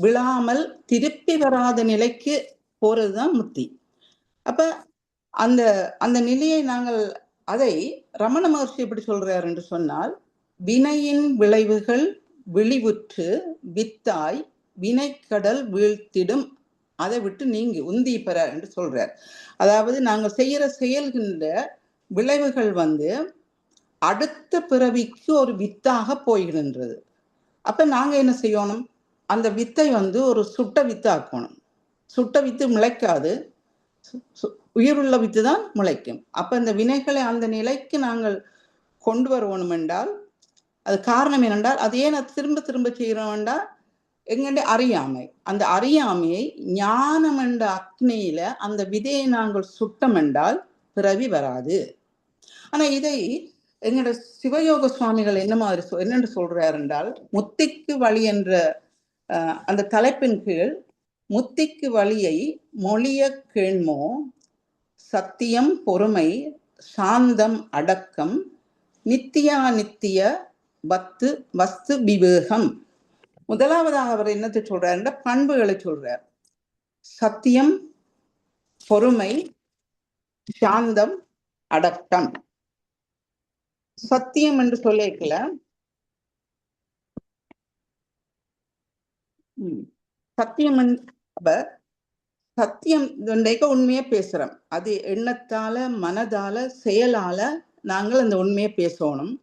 விழாமல் திருப்பி வராத நிலைக்கு போறதுதான் முத்தி. அந்த அந்த நிலையை நாங்கள், அதை ரமண மகர்ஷி எப்படி சொல்றார் என்று சொன்னால், வினையின் விளைவுகள் விழிவுற்று வித்தாய் வினைக்கடல் வீழ்த்திடும், அதை விட்டு நீங்கி உந்தி பெற என்று சொல்றார். அதாவது நாங்கள் செய்யற செயல்கின்ற விளைவுகள் அடுத்த பிறவிக்கு ஒரு வித்தாக போய்கின்றது. நாங்க என்ன செய்யணும்? அந்த வித்தை ஒரு சுட்ட வித்து ஆக்கணும். சுட்ட வித்து முளைக்காது, உயிருள்ள வித்து தான் முளைக்கும். இந்த வினைகளை அந்த நிலைக்கு நாங்கள் கொண்டு வரணும் என்றால், அது காரணம் என்னென்றால், அது ஏன் திரும்ப திரும்ப செய்யறோம் என்றால் எங்கண்ட அறியாமை. அந்த அறியாமையை ஞானம் என்ற அக்னியில அந்த விதையை நாங்கள் சுட்டம் என்றால் பிறவி வராது. ஆனா இதை எங்களோட சிவயோக சுவாமிகள் என்னென்று சொல்றார் என்றால், முத்திக்கு வழி என்ற அந்த தலைப்பின் கீழ், முத்திக்கு வழியை மொழிய கேண்மோ, சத்தியம், பொறுமை, சாந்தம், அடக்கம், நித்தியா நித்திய வஸ்து விவேகம். முதலாவதாக அவர் என்னத்தை சொல்றார்? பண்புகளை சொல்றார். சத்தியம், பொறுமை, சாந்தம், அடக்கம். சத்தியம் என்று சொல்லிக்கல சத்தியம் சத்தியம் உண்மையை பேசுறோம். அது எண்ணத்தால, மனதால, செயலால நாங்கள் அந்த உண்மையை பேசணும்.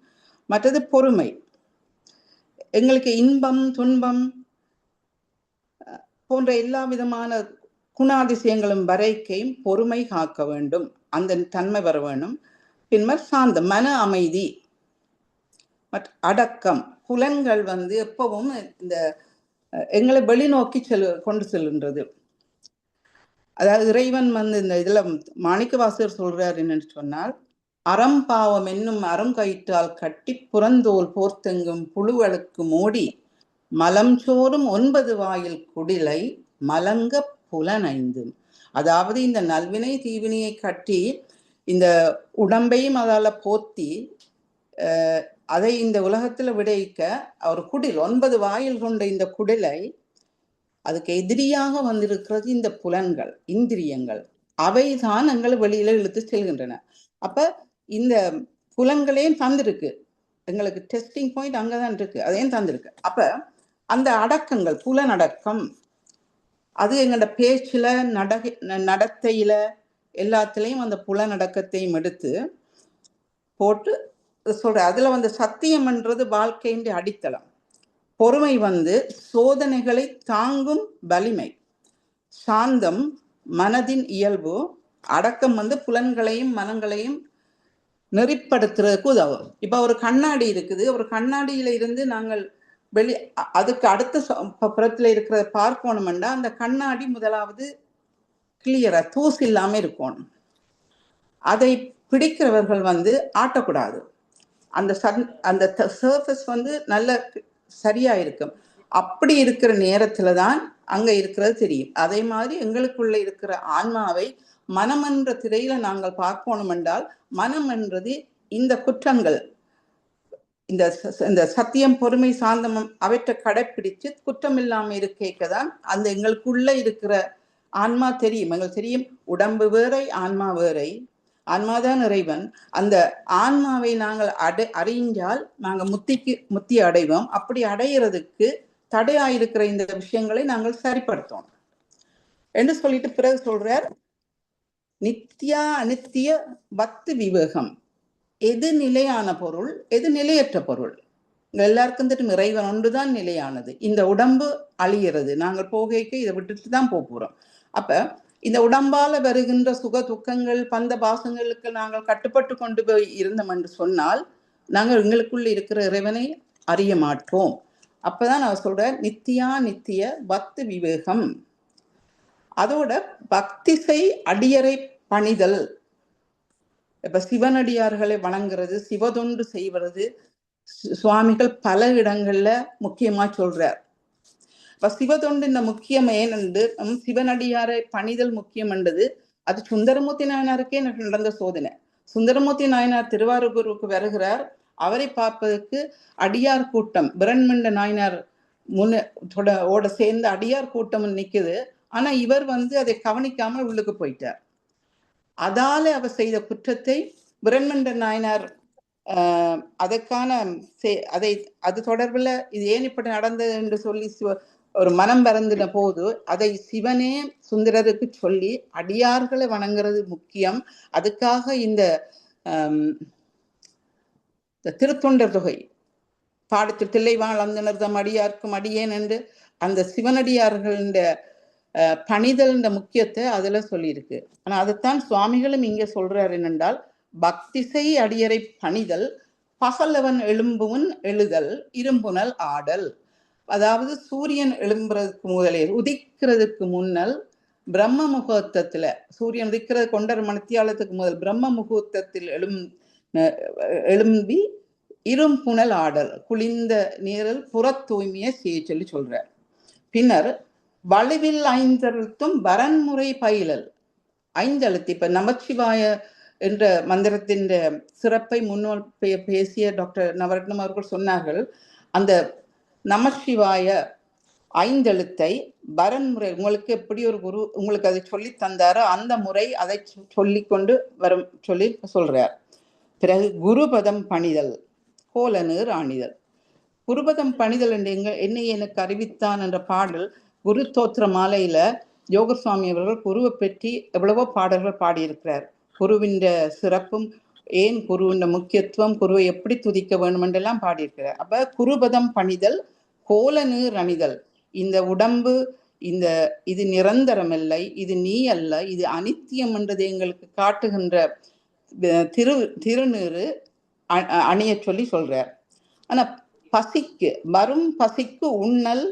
மற்றது பொறுமை. எங்களுக்கு இன்பம், துன்பம் போன்ற எல்லா விதமான குணாதிசயங்களும் வரைக்கையும் பொறுமை காக்க வேண்டும், அந்த தன்மை வர வேணும். பின்னர் சாந்தம், மன அமைதி, அடக்கம். புலன்கள் எப்பவும் இந்த எங்களை வெளிநோக்கி கொண்டு செல்கின்றது. அதாவது இறைவன் இந்த இதுல மாணிக்கவாசகர் சொல்றார் என்னன்னு சொன்னால், அறம்பாவம் என்னும் அறம் கயிற்றால் கட்டி புறந்தோல் போர்த்தெங்கும் புழுவழுக்கு மூடி மலம் சோறும் 9 வாயில் குடிலை மலங்க புலனைந்தும். அதாவது இந்த நல்வினை தீவினையை கட்டி இந்த உடம்பையும் அதால போர்த்தி அதை இந்த உலகத்துல விடைக்க ஒரு குடில், 9 வாயில் கொண்ட இந்த குடிலை, அதுக்கு எதிரியாக வந்திருக்கிறது இந்த புலன்கள், இந்திரியங்கள். அவைதான் எங்களை வெளியில இழுத்து செல்கின்றன. அப்ப இந்த புலன்களையும் தந்திருக்கு, எங்களுக்கு டெஸ்டிங் பாயிண்ட் அங்கதான் இருக்கு, அதையும் தந்திருக்கு. அப்ப அந்த அடக்கங்கள், புலனடக்கம், அது எங்களோட பேச்சுல, நடத்தையில எல்லாத்திலையும் அந்த புலனடக்கத்தையும் எடுத்து போட்டு சொல்ற. அதுல சத்தியம்ன்றது வாழ்க்கையின் அடித்தளம். பொறுமை சோதனைகளை தாங்கும் வலிமை. சாந்தம் மனதின் இயல்பு. அடக்கம் புலன்களையும் மனங்களையும் நெறிப்படுத்துறதுக்கு உதவும். இப்ப ஒரு கண்ணாடி இருக்குது, ஒரு கண்ணாடியில இருந்து நாங்கள் அதுக்கு அடுத்த புறத்துல இருக்கிறத பார்க்கணும்னா அந்த கண்ணாடி முதலாவது கிளியரா தூசு இல்லாம இருக்கணும். அதை பிடிக்கிறவர்கள் ஆட்டக்கூடாது. அந்த சர்ஃபேஸ் நல்ல சரியா இருக்கும். அப்படி இருக்கிற நேரத்துலதான் அங்க இருக்கிறது தெரியும். அதே மாதிரி எங்களுக்குள்ள இருக்கிற ஆன்மாவை மனம் என்ற திரையில நாங்கள் பார்க்கணும் என்றால், மனம் என்றது இந்த குற்றங்கள், இந்த சத்தியம், பொறுமை, சாந்தம் அவற்றை கடைப்பிடிச்சு குற்றம் இல்லாம இருக்கேக்கதான் அந்த எங்களுக்குள்ள இருக்கிற ஆன்மா தெரியும். எங்களுக்கு தெரியும் உடம்பு வேறை, ஆன்மா வேறை. ஆன்மாதான் இறைவன். அந்த ஆன்மாவை நாங்கள் அறிஞ்சால் நாங்கள் முத்தி அடைவோம். அப்படி அடைகிறதுக்கு தடையாயிருக்கிற இந்த விஷயங்களை நாங்கள் சரிப்படுத்தோம் என்று சொல்லிட்டு பிறகு சொல்றார், நித்தியா அனித்திய வத்து விவேகம். எது நிலையான பொருள், எது நிலையற்ற பொருள்? எல்லாருக்கும் தெரியும் இறைவன் ஒன்றுதான் நிலையானது. இந்த உடம்பு அழிகிறது, நாங்கள் போகைக்கு இதை விட்டுட்டு தான் போறோம். அப்ப இந்த உடம்பால வருகின்ற சுக துக்கங்கள், பந்த பாசங்களுக்கு நாங்கள் கட்டுப்பட்டு கொண்டு போய் இருந்தோம் என்று சொன்னால் நாங்கள் எங்களுக்குள்ள இருக்கிற இறைவனை அறிய மாட்டோம். அப்பதான் அவர் சொல்ற நித்தியா நித்திய வத்து விவேகம். அதோட பக்திசை அடியரை பணிதல். இப்ப சிவனடியார்களை வணங்குறது, சிவதொண்டு செய்வது சுவாமிகள் பல இடங்கள்ல முக்கியமா சொல்றார். இப்ப சிவதொண்டு முக்கியம் ஏனென்று சிவனடியாரை பணிதல் முக்கியம் என்றது அது சுந்தரமூர்த்தி நாயனாருக்கே நடந்த சோதனை. சுந்தரமூர்த்தி நாயனார் திருவாரூருக்கு வருகிறார். அவரை பார்ப்பதற்கு அடியார் கூட்டம், பிரண்மண்ட நாயனார் ஓட சேர்ந்த அடியார் கூட்டம் நிக்குது. ஆனா இவர் அதை கவனிக்காமல் உள்ளுக்கு போயிட்டார். அதால அவர் செய்த குற்றத்தை பிரண்மண்ட நாயனார் அதற்கான அது தொடர்புல இது ஏன் இப்படி நடந்தது என்று சொல்லி ஒரு மனம் பறந்தின போது அதை சிவனே சுந்தரருக்கு சொல்லி அடியார்களை வணங்குறது முக்கியம். அதுக்காக இந்த திருத்தொண்டர் தொகை பாடத்தில் தில்லைவாழ் அந்தனர்தம் அடியார்க்கும் அடியேன் என்று அந்த சிவனடியார்கள பணிதல் முக்கியத்தை அதுல சொல்லியிருக்கு. ஆனா அதைத்தான் சுவாமிகளும் இங்க சொல்றாரு என்னென்றால், பக்திசை அடியரை பணிதல் பகலவன் எழும்புவன் எழுதல் இரும்புனல் ஆடல். அதாவது சூரியன் எழும்புறதுக்கு முதலே, உதிக்கிறதுக்கு முன்னல் பிரம்ம முகூர்த்தத்துல, சூரியன் உதிக்கிறது 1.5 மணித்தியாலத்துக்கு முதல் பிரம்ம முகூர்த்தத்தில் எழும்பி இரும்புனல் ஆடல், குளிர்ந்த நீரில் புற தூய்மையை செய்ய சொல்லி சொல்றார். பின்னர் வலுவில் 5 எழுத்தும் வரன்முறை பயிலல். 5 எழுத்து. இப்ப நமச்சிவாய என்ற மந்திரத்தின் சிறப்பை முன்னோர் பேசிய டாக்டர் நவரத்னம் அவர்கள் சொன்னார்கள். அந்த நமசிவாய ஐந்தெழுத்தை வரன்முறை உங்களுக்கு எப்படி ஒரு குரு உங்களுக்கு அதை சொல்லி தந்தாரோ அந்த முறை அதை சொல்லிக்கொண்டு வரும் சொல்லி சொல்றார். பிறகு குருபதம் பணிதல் கோலநீர் ஆணிதல். குருபதம் பணிதல் என்று என்னை எனக்கு அறிவித்தான் என்ற பாடல் குரு தோத்திர மாலையில யோகர் சுவாமி அவர்கள் குருவை பற்றி எவ்வளவோ பாடல்கள் பாடியிருக்கிறார். குருவின் சிறப்பும் ஏன் குருவின் முக்கியத்துவம், குருவை எப்படி துதிக்க வேண்டும் என்றெல்லாம் பாடியிருக்கிறார். அப்ப குருபதம் பணிதல் கோலநீர் அணிதல். இந்த உடம்பு இது நிரந்தரமில்லை, இது நீ அல்ல, இது அனித்தியம் என்றதை எங்களுக்கு காட்டுகின்ற திருநீறு அணிய சொல்லி சொல்றார். ஆனா பசிக்கு வரும் பசிக்கு உண்ணல்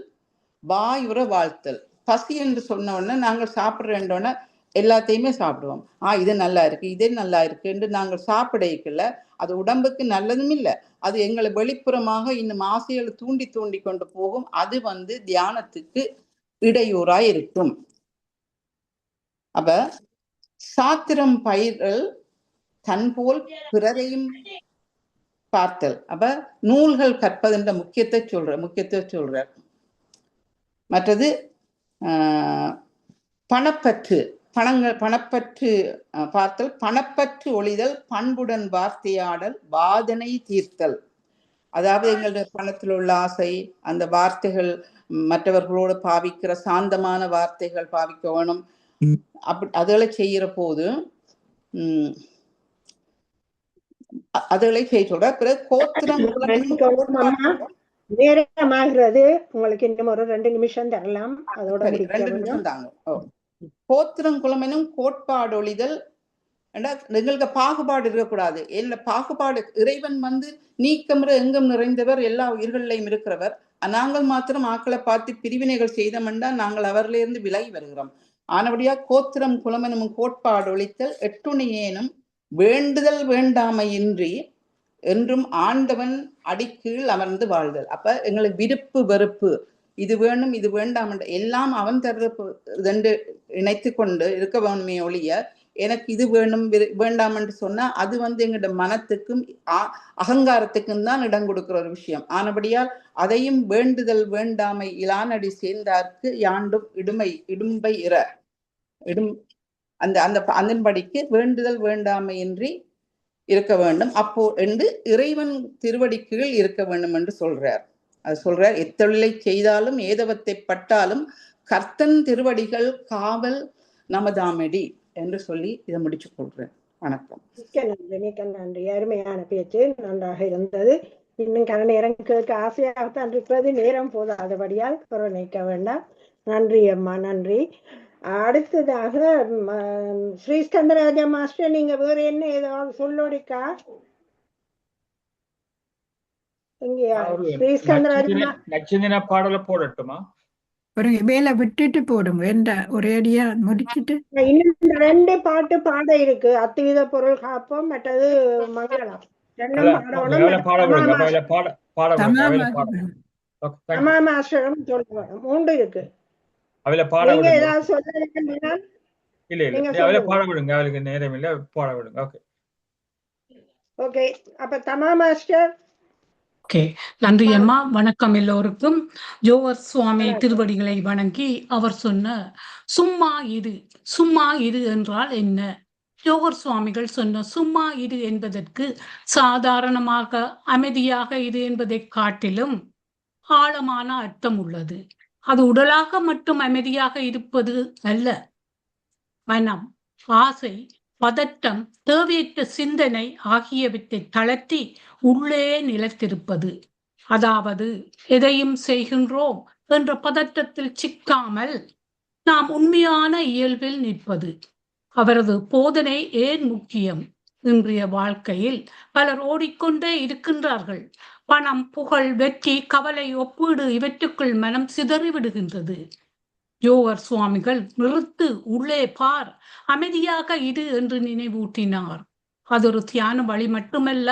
வாயுற வாழ்த்தல். பசி என்று சொன்ன உடனே நாங்கள் சாப்பிட்றோன்னா எல்லாத்தையுமே சாப்பிடுவோம். இது நல்லா இருக்கு, இதே நல்லா இருக்கு என்று நாங்கள் சாப்பிடல. அது உடம்புக்கு நல்லதும் இல்லை. அது எங்களை வெளிப்புறமாக இன்னும் ஆசைகளை தூண்டி தூண்டி கொண்டு போகும். அது தியானத்துக்கு இடையூறாய் இருக்கும். அப்ப சாத்திரம் பயிரல் தன்போல் பிறரையும் பார்த்தல். அப்ப நூல்கள் கற்பதென்ற முக்கியத்துவத்தை சொல்றார். மற்றது பணப்பற்று பணப்பற்று பார்த்தல், பணப்பற்று ஒளிதல், பண்புடன் வார்த்தையாடல், வாதனை தீர்த்தல். அதாவது எங்களுடைய பணத்தில் உள்ள ஆசை, அந்த வார்த்தைகள் மற்றவர்களோடு பாவிக்கிற சாந்தமான வார்த்தைகள் பாவிக்க வேணும். அதுகளை செய்கிற போது அதுகளை செய்ய சொல்ற. பிறகு கோத்திரம் நேரமாகிறது. உங்களுக்கு இன்னும் ஒரு 2 நிமிஷம் தரலாம். அதோட 2 நிமிஷம் தாங்க. கோத்திரம் குலமெனும் கோட்பாடொழிதல். எங்களுக்கு பாகுபாடு இருக்கக்கூடாது. என்ன பாகுபாடு? இறைவன் நீக்கமுற எங்கும் நிறைந்தவர், எல்லா உயிர்களையும் இருக்கிறவர். நாங்கள் மாத்திரம் ஆக்களை பார்த்து பிரிவினைகள் செய்தோம்னா நாங்கள் அவரிலிருந்து விலகி வருகிறோம். ஆனபடியா கோத்திரம் குலமெனும் கோட்பாடு ஒழித்தல், எட்டுணையேனும் வேண்டுதல் வேண்டாமையின்றி என்றும் ஆண்டவன் அடிக்கீழ் அமர்ந்து வாழ்தல். அப்ப எங்களுக்கு விருப்பு வெறுப்பு, இது வேணும் இது வேண்டாம் எல்லாம் அவன் தர்றது இணைத்து கொண்டு இருக்க வேணுமே ஒழிய எனக்கு இது வேணும் வேண்டாம் என்று சொன்னா அது எங்களோட மனத்துக்கும் அகங்காரத்துக்கும் தான் இடம் கொடுக்கிற ஒரு விஷயம். ஆனபடியால் அதையும் வேண்டுதல் வேண்டாமை இலானடி சேர்ந்தார்க்கு யாண்டும் இடும்பை அதன்படிக்கு வேண்டுதல் வேண்டாமையின்றி இருக்க வேண்டும். அப்போ என்று இறைவன் திருவடி கீழ் இருக்க வேண்டும் என்று சொல்றார். அது சொல்றார், எத்தொழிலை செய்தாலும் ஏதவத்தை பட்டாலும் கர்த்தன் திருவடிகள் காவல் நமதாமெடி என்று சொல்லி இதை முடிச்சு கொள்றேன். வணக்கம். மிக்க நன்றி. அருமையான பேச்சு, நன்றாக இருந்தது. இன்னும் கன நேரம் கேட்க ஆசையாகத்தான் இருக்கிறது. நேரம் போதாதபடியால் நினைக்க வேண்டாம். நன்றி அம்மா, நன்றி. அடுத்ததாக ஸ்ரீஸ்கந்தராஜா மாஸ்டர், நீங்க வேற என்ன ஏதாவது சொல்லோடிக்கா? நட்சத்திர பாடல போடட்டுமா? வேலை விட்டுட்டு போடும் ஒரேடியா முடிச்சுட்டு இன்னும் 2 பாட்டு பாட இருக்கு. அத்துவித பொருள் காப்போம், மற்றது மங்களம். 2 மாஸ்டரும் சொல்ல 3 இருக்கு. நீங்க ஏதாவது சொல்ல? இல்ல பாட விடுங்க, அவளுக்கு நேரம் இல்ல, பாட விடுங்க. ஓகே. அப்ப தமா மாஸ்டர். ஓகே, நன்றி அம்மா. வணக்கம் எல்லோருக்கும். ஜோகர் சுவாமி திருவடிகளை வணங்கி அவர் சொன்ன சும்மா இரு, சும்மா இரு என்றால் என்ன? ஜோகர் சுவாமிகள் சொன்ன சும்மா இரு என்பதற்கு சாதாரணமாக அமைதியாக இரு என்பதை காட்டிலும் ஆழமான அர்த்தம் உள்ளது. அது உடலாக மட்டும் அமைதியாக இருப்பது அல்ல. மனம், ஆசை, பதட்டம், தேவையற்ற சிந்தனை ஆகியவற்றை தளர்த்தி உள்ளே நிலைத்திருப்பது. அதாவது எதையும் செய்கின்றோம் என்ற பதட்டத்தில் சிக்காமல் நாம் உண்மையான இயல்பில் நிற்பது. அவரது போதனை ஏன் முக்கியம்? இன்றைய வாழ்க்கையில் பலர் ஓடிக்கொண்டே இருக்கின்றார்கள். பணம், புகழ், வெற்றி, கவலை, ஒப்பீடு இவற்றுக்குள் மனம் சிதறிவிடுகின்றது. ஜோகர் சுவாமிகள் நிறுத்து, உள்ளே பார், அமைதியாக இரு என்று நினைவூட்டினார். அது ஒரு தியான வழி மட்டுமல்ல,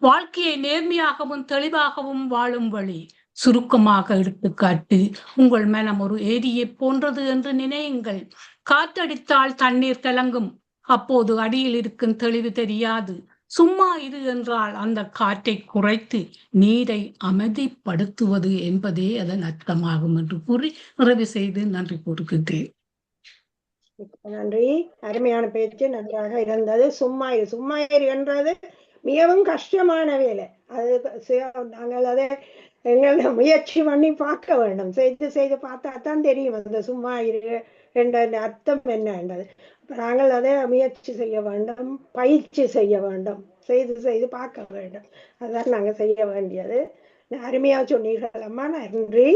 வாழ்க்கையை நேர்மையாகவும் தெளிவாகவும் வாழும் வழி. சுருக்கமாக எடுத்துக்காட்டு, உங்கள் மனம் ஒரு ஏரியை போன்றது என்று நினையுங்கள். காற்றடித்தால் தண்ணீர் கலங்கும். அப்போது அடியில் இருக்கும் தெளிவு தெரியாது. சும்மா இரு என்றால் அந்த காற்றை குறைத்து நீரை அமைதிப்படுத்துவது என்பதே அதன் அர்த்தமாகும் என்று கூறி நிறைவு செய்து நன்றி கூறுகின்றேன். நன்றி. அருமையான பேச்சு, நன்றாக இருந்தது. சும்மா இரு என்றது மிகவும் கஷ்டமான வேலை. அது நாங்கள் அதை எங்களை முயற்சி பண்ணி பார்க்க வேண்டும். செய்து பார்த்தா தான் தெரியும் அந்த சும்மா இரு என்ற அர்த்தம் என்ன என்றது. நாங்கள் அதை முயற்சி செய்ய வேண்டும், பயிற்சி செய்ய வேண்டும், செய்து பார்க்க வேண்டும். அதான் நாங்கள் செய்ய வேண்டியது. அருமையா சொன்னீர்கள் அம்மா, நன்றி,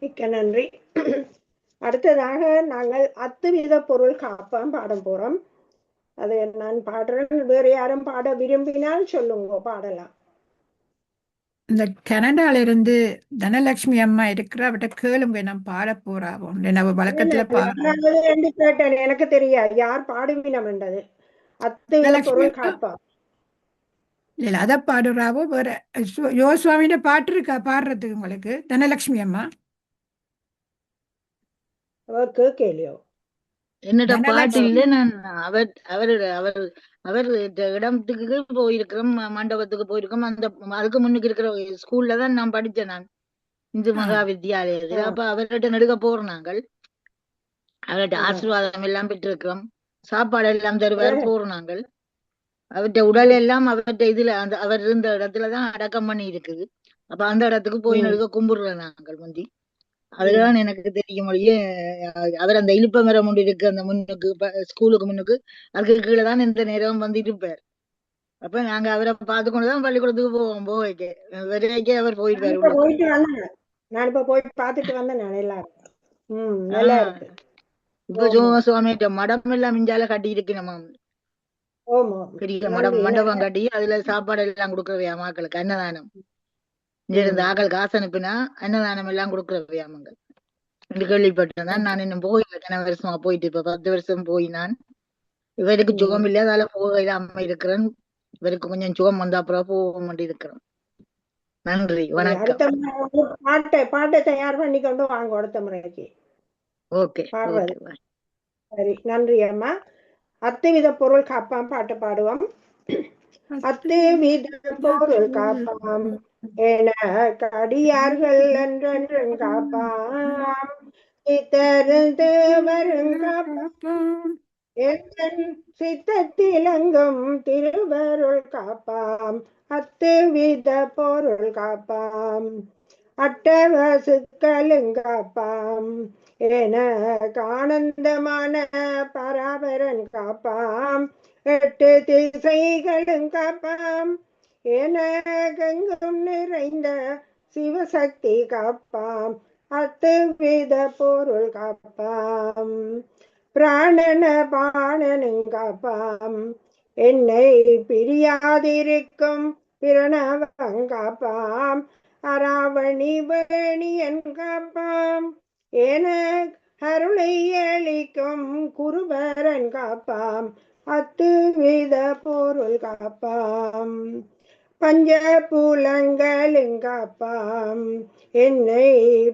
மிக்க நன்றி. அடுத்ததாக நாங்கள் அத்துவித பொருள் காப்பான் பாடம் போறோம். அதை நான் பாடுறேன். வேறு யாரும் பாட விரும்பினால் சொல்லுங்க, பாடலாம். இந்த கனடால இருந்து தனலட்சுமி அம்மா இருக்கிற அவட்ட கேளுங்க, நான் பாட போறாவோம். நம்ம வழக்கத்துல கேட்டேன், எனக்கு தெரியாது யார் பாடுவினம் என்றது. அத்துவித பொருள் காப்பா இல்ல அத பாடுறாவோ. வேற யோசுவாமியோட பாட்டு இருக்கா பாடுறதுக்கு உங்களுக்கு? தனலட்சுமி அம்மா கேளியோ? என்னோட பாட்டு இல்ல. நான் அவர் இடத்துக்கு போயிருக்கிறோம், மண்டபத்துக்கு போயிருக்கோம். அதுக்கு முன்னுக்கு இருக்கிற ஸ்கூல்ல தான் நான் படிச்சேன், நான் இந்து மகா வித்யாலயத்துல. அப்ப அவர்கிட்ட நடுக்க போறோம் நாங்கள். அவர்கிட்ட ஆசீர்வாதம் எல்லாம் பெற்றிருக்கிறோம். சாப்பாடு எல்லாம் தருவார் போறோம் நாங்கள். அவர்கிட்ட உடல் எல்லாம் அவர்கிட்ட இதுல அவர் இருந்த இடத்துலதான் அடக்கம் பண்ணி இருக்குது. அப்ப அந்த இடத்துக்கு போய் நடுக்க கும்பிடுறோம் நாங்கள் முந்தி. அதுதான் எனக்கு தெரியும். அவர் அந்த இழுப்ப மரம் ஒன்று இருக்கு அந்த முன்னுக்கு, ஸ்கூலுக்கு முன்னுக்கு, அதுக்கு கீழே தான் இந்த நேரம் வந்து இருப்பார். அப்ப நாங்க அவரை பார்த்து கொண்டுதான் பள்ளிக்கூடத்துக்கு போவோம். போய்க்கு அவர் போயிடுவாரு. நான் இப்ப போய் பார்த்துட்டு வந்தேன் நான் எல்லாரும். இப்ப சுவாமிகிட்ட மடம் எல்லாம் மிஞ்சால கட்டி இருக்கு நம்ம பெரிய மண்டபம் கட்டி அதுல சாப்பாடு எல்லாம் கொடுக்கறவையா மக்களுக்கு, அன்னதானம். இங்க இருந்து ஆக்கள் காசு அனுப்பினா அன்னதானம் எல்லாம் கொடுக்கறவையாமங்க என்று கேள்விப்பட்டேன். நான் இன்னும் போயில, எத்தனை வருஷமா போயிட்டு இப்ப 10 வருஷம் போய் நான். இவருக்கு சுகம் இல்லை, அதால போகாம இருக்கிறேன். இவருக்கு கொஞ்சம் சுகம் வந்தா அப்புறம் போக மாட்டி இருக்கிறேன். நன்றி, வணக்கம். பாட்டை தயார் பண்ணி கொண்டு வாங்க அடுத்த முறைக்கு. ஓகே, சரி, நன்றி அம்மா. அத்துவித பொருள் காப்பாம் பாட்டு பாடுவோம். அத்துவித பொருள் காப்பாம் என கடியார்கள் என்றென்றும் காப்பாம், இத்தருந்தேவரும் காப்பாம், என் சித்தத்திலங்கும் திருவருள் காப்பாம். அத்துவித பொருள் காப்பாம் அட்டவசுக்களும் காப்பாம் என ஆனந்தமான பராபரன் காப்பாம். 8 திசைகளும் காப்பாம் என கங்கும் நிறைந்த சிவசக்தி காப்பாம். அத்துவித பொருள் காப்பாம். பிராணன பாணனும் காப்பாம் என்னை பிரியாதிருக்கும் பிரணவம் காப்பாம். அராவணி வேணியன் காப்பாம் என அருளை அளிக்கும் குருபரன் காப்பாம். அத்துவித பொருள் காப்பாம். பஞ்ச புலங்களும் காப்பாம் என்னை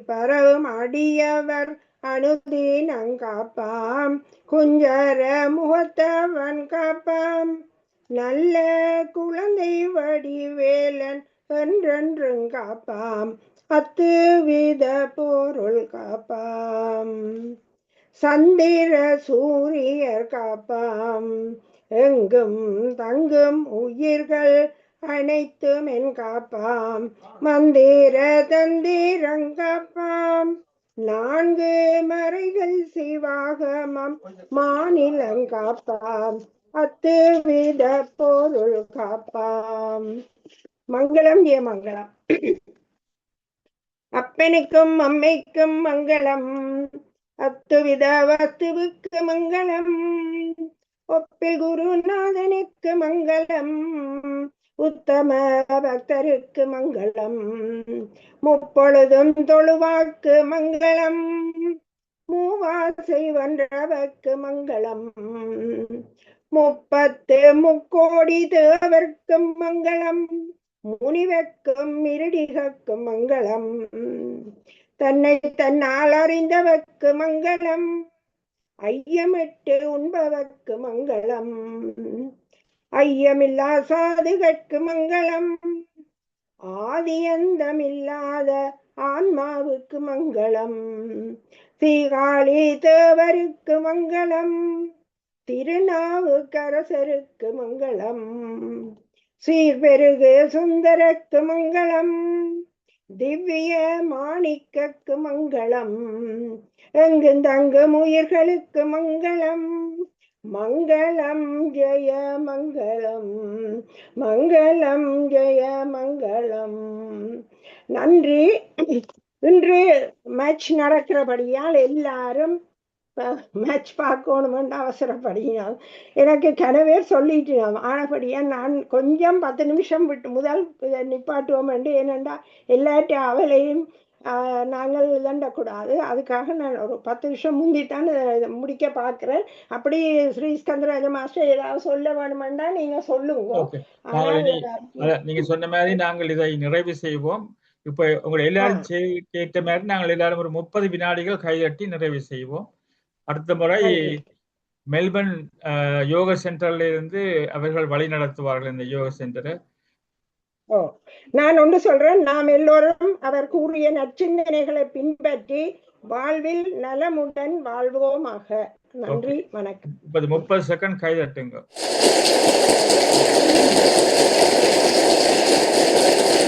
பரவும் அடியவர் அனுதீனம் காப்பாம். குஞ்சர முகத்தவன் காப்பாம் நல்ல குழந்தை வடிவேலன் என்றென்றும் காப்பாம். அத்துவித பொருள் காப்பாம். சந்திர சூரியர் காப்பாம் எங்கும் தங்கும் உயிர்கள் அனைத்தும் என் காப்பாம். மந்திர தந்திரம் காப்பாம் 4 மறைகள் சிவாகமம் மாநிலம் காப்பாம். அத்துவித பொருள் காப்பாம். மங்களம் ஜெய மங்களம். அப்பனுக்கும் அம்மைக்கும் மங்களம், அத்துவித வஸ்துவுக்கு மங்களம், ஒப்பில் குருநாதனுக்கு மங்களம், உத்தம பக்தருக்கு மங்களம், முப்பொழுதும் தொழுவாக்கு மங்களம், மூவாசை வென்றவர்க்கு மங்களம், 30 முக்கோடி தேவர்க்கும் மங்களம், முனிவர்க்கும் இருடிகக்கும் மங்களம், தன்னை தன்னால் அறிந்தவர்க்கு மங்களம், ஐயமிட்டு உண்பவர்க்கு மங்களம், ஐயமில்லா சாதுகட்கு மங்களம், ஆதியந்தமில்லாத ஆன்மாவுக்கு மங்களம், சீகாழி தேவருக்கு மங்களம், திருநாவுக்கரசருக்கு மங்களம், சீர்பெருகு சுந்தரக்கு மங்களம், திவ்ய மாணிக்கக்கு மங்களம், எங்குந்தங்கும் உயிர்களுக்கு மங்களம், மங்களம் ஜெய மங்களம், மங்களம் ஜெய மங்களம். நன்றி. இன்று மேட்ச் நடக்கிறபடியால் எல்லாரும் மேட்ச் பார்க்கணுமென்று அவசரப்படினான். எனக்கு கனவே சொல்லிட்டு ஆனபடியா நான் கொஞ்சம் 10 நிமிஷம் விட்டு முதல் நிப்பாட்டுவோம் என்று, ஏனென்றா எல்லாற்ற அவளையும் நாங்கள் இழண்டக்கூடாது. அதுக்காக நான் ஒரு 10 நிமிஷம் முந்தித்தான் முடிக்க பார்க்கிறேன். அப்படி ஸ்ரீ ஸ்கந்தராஜ மாஸ்டர் ஏதாவது சொல்ல வேணுமெண்டா நீங்க சொல்லுங்க. நீங்க சொன்ன மாதிரி நாங்கள் இதை நிறைவு செய்வோம். இப்ப உங்களை எல்லாரும் கேட்ட மாதிரி நாங்கள் எல்லாரும் ஒரு 30 வினாடிகள் கைதட்டி நிறைவு செய்வோம். அடுத்த முறை மெல்பர்ன் யோகா சென்டர்ல இருந்து அவர்கள் வழி நடத்துவார்கள் இந்த யோகா சென்டரை. நான் ஒன்று சொல்றேன், நாம் எல்லோரும் அவர் கூறிய நற்சிந்தனைகளை பின்பற்றி வாழ்வில் நலமுடன் வாழ்வோமாக. நன்றி, வணக்கம். 30 செகண்ட் கைதட்டுங்க.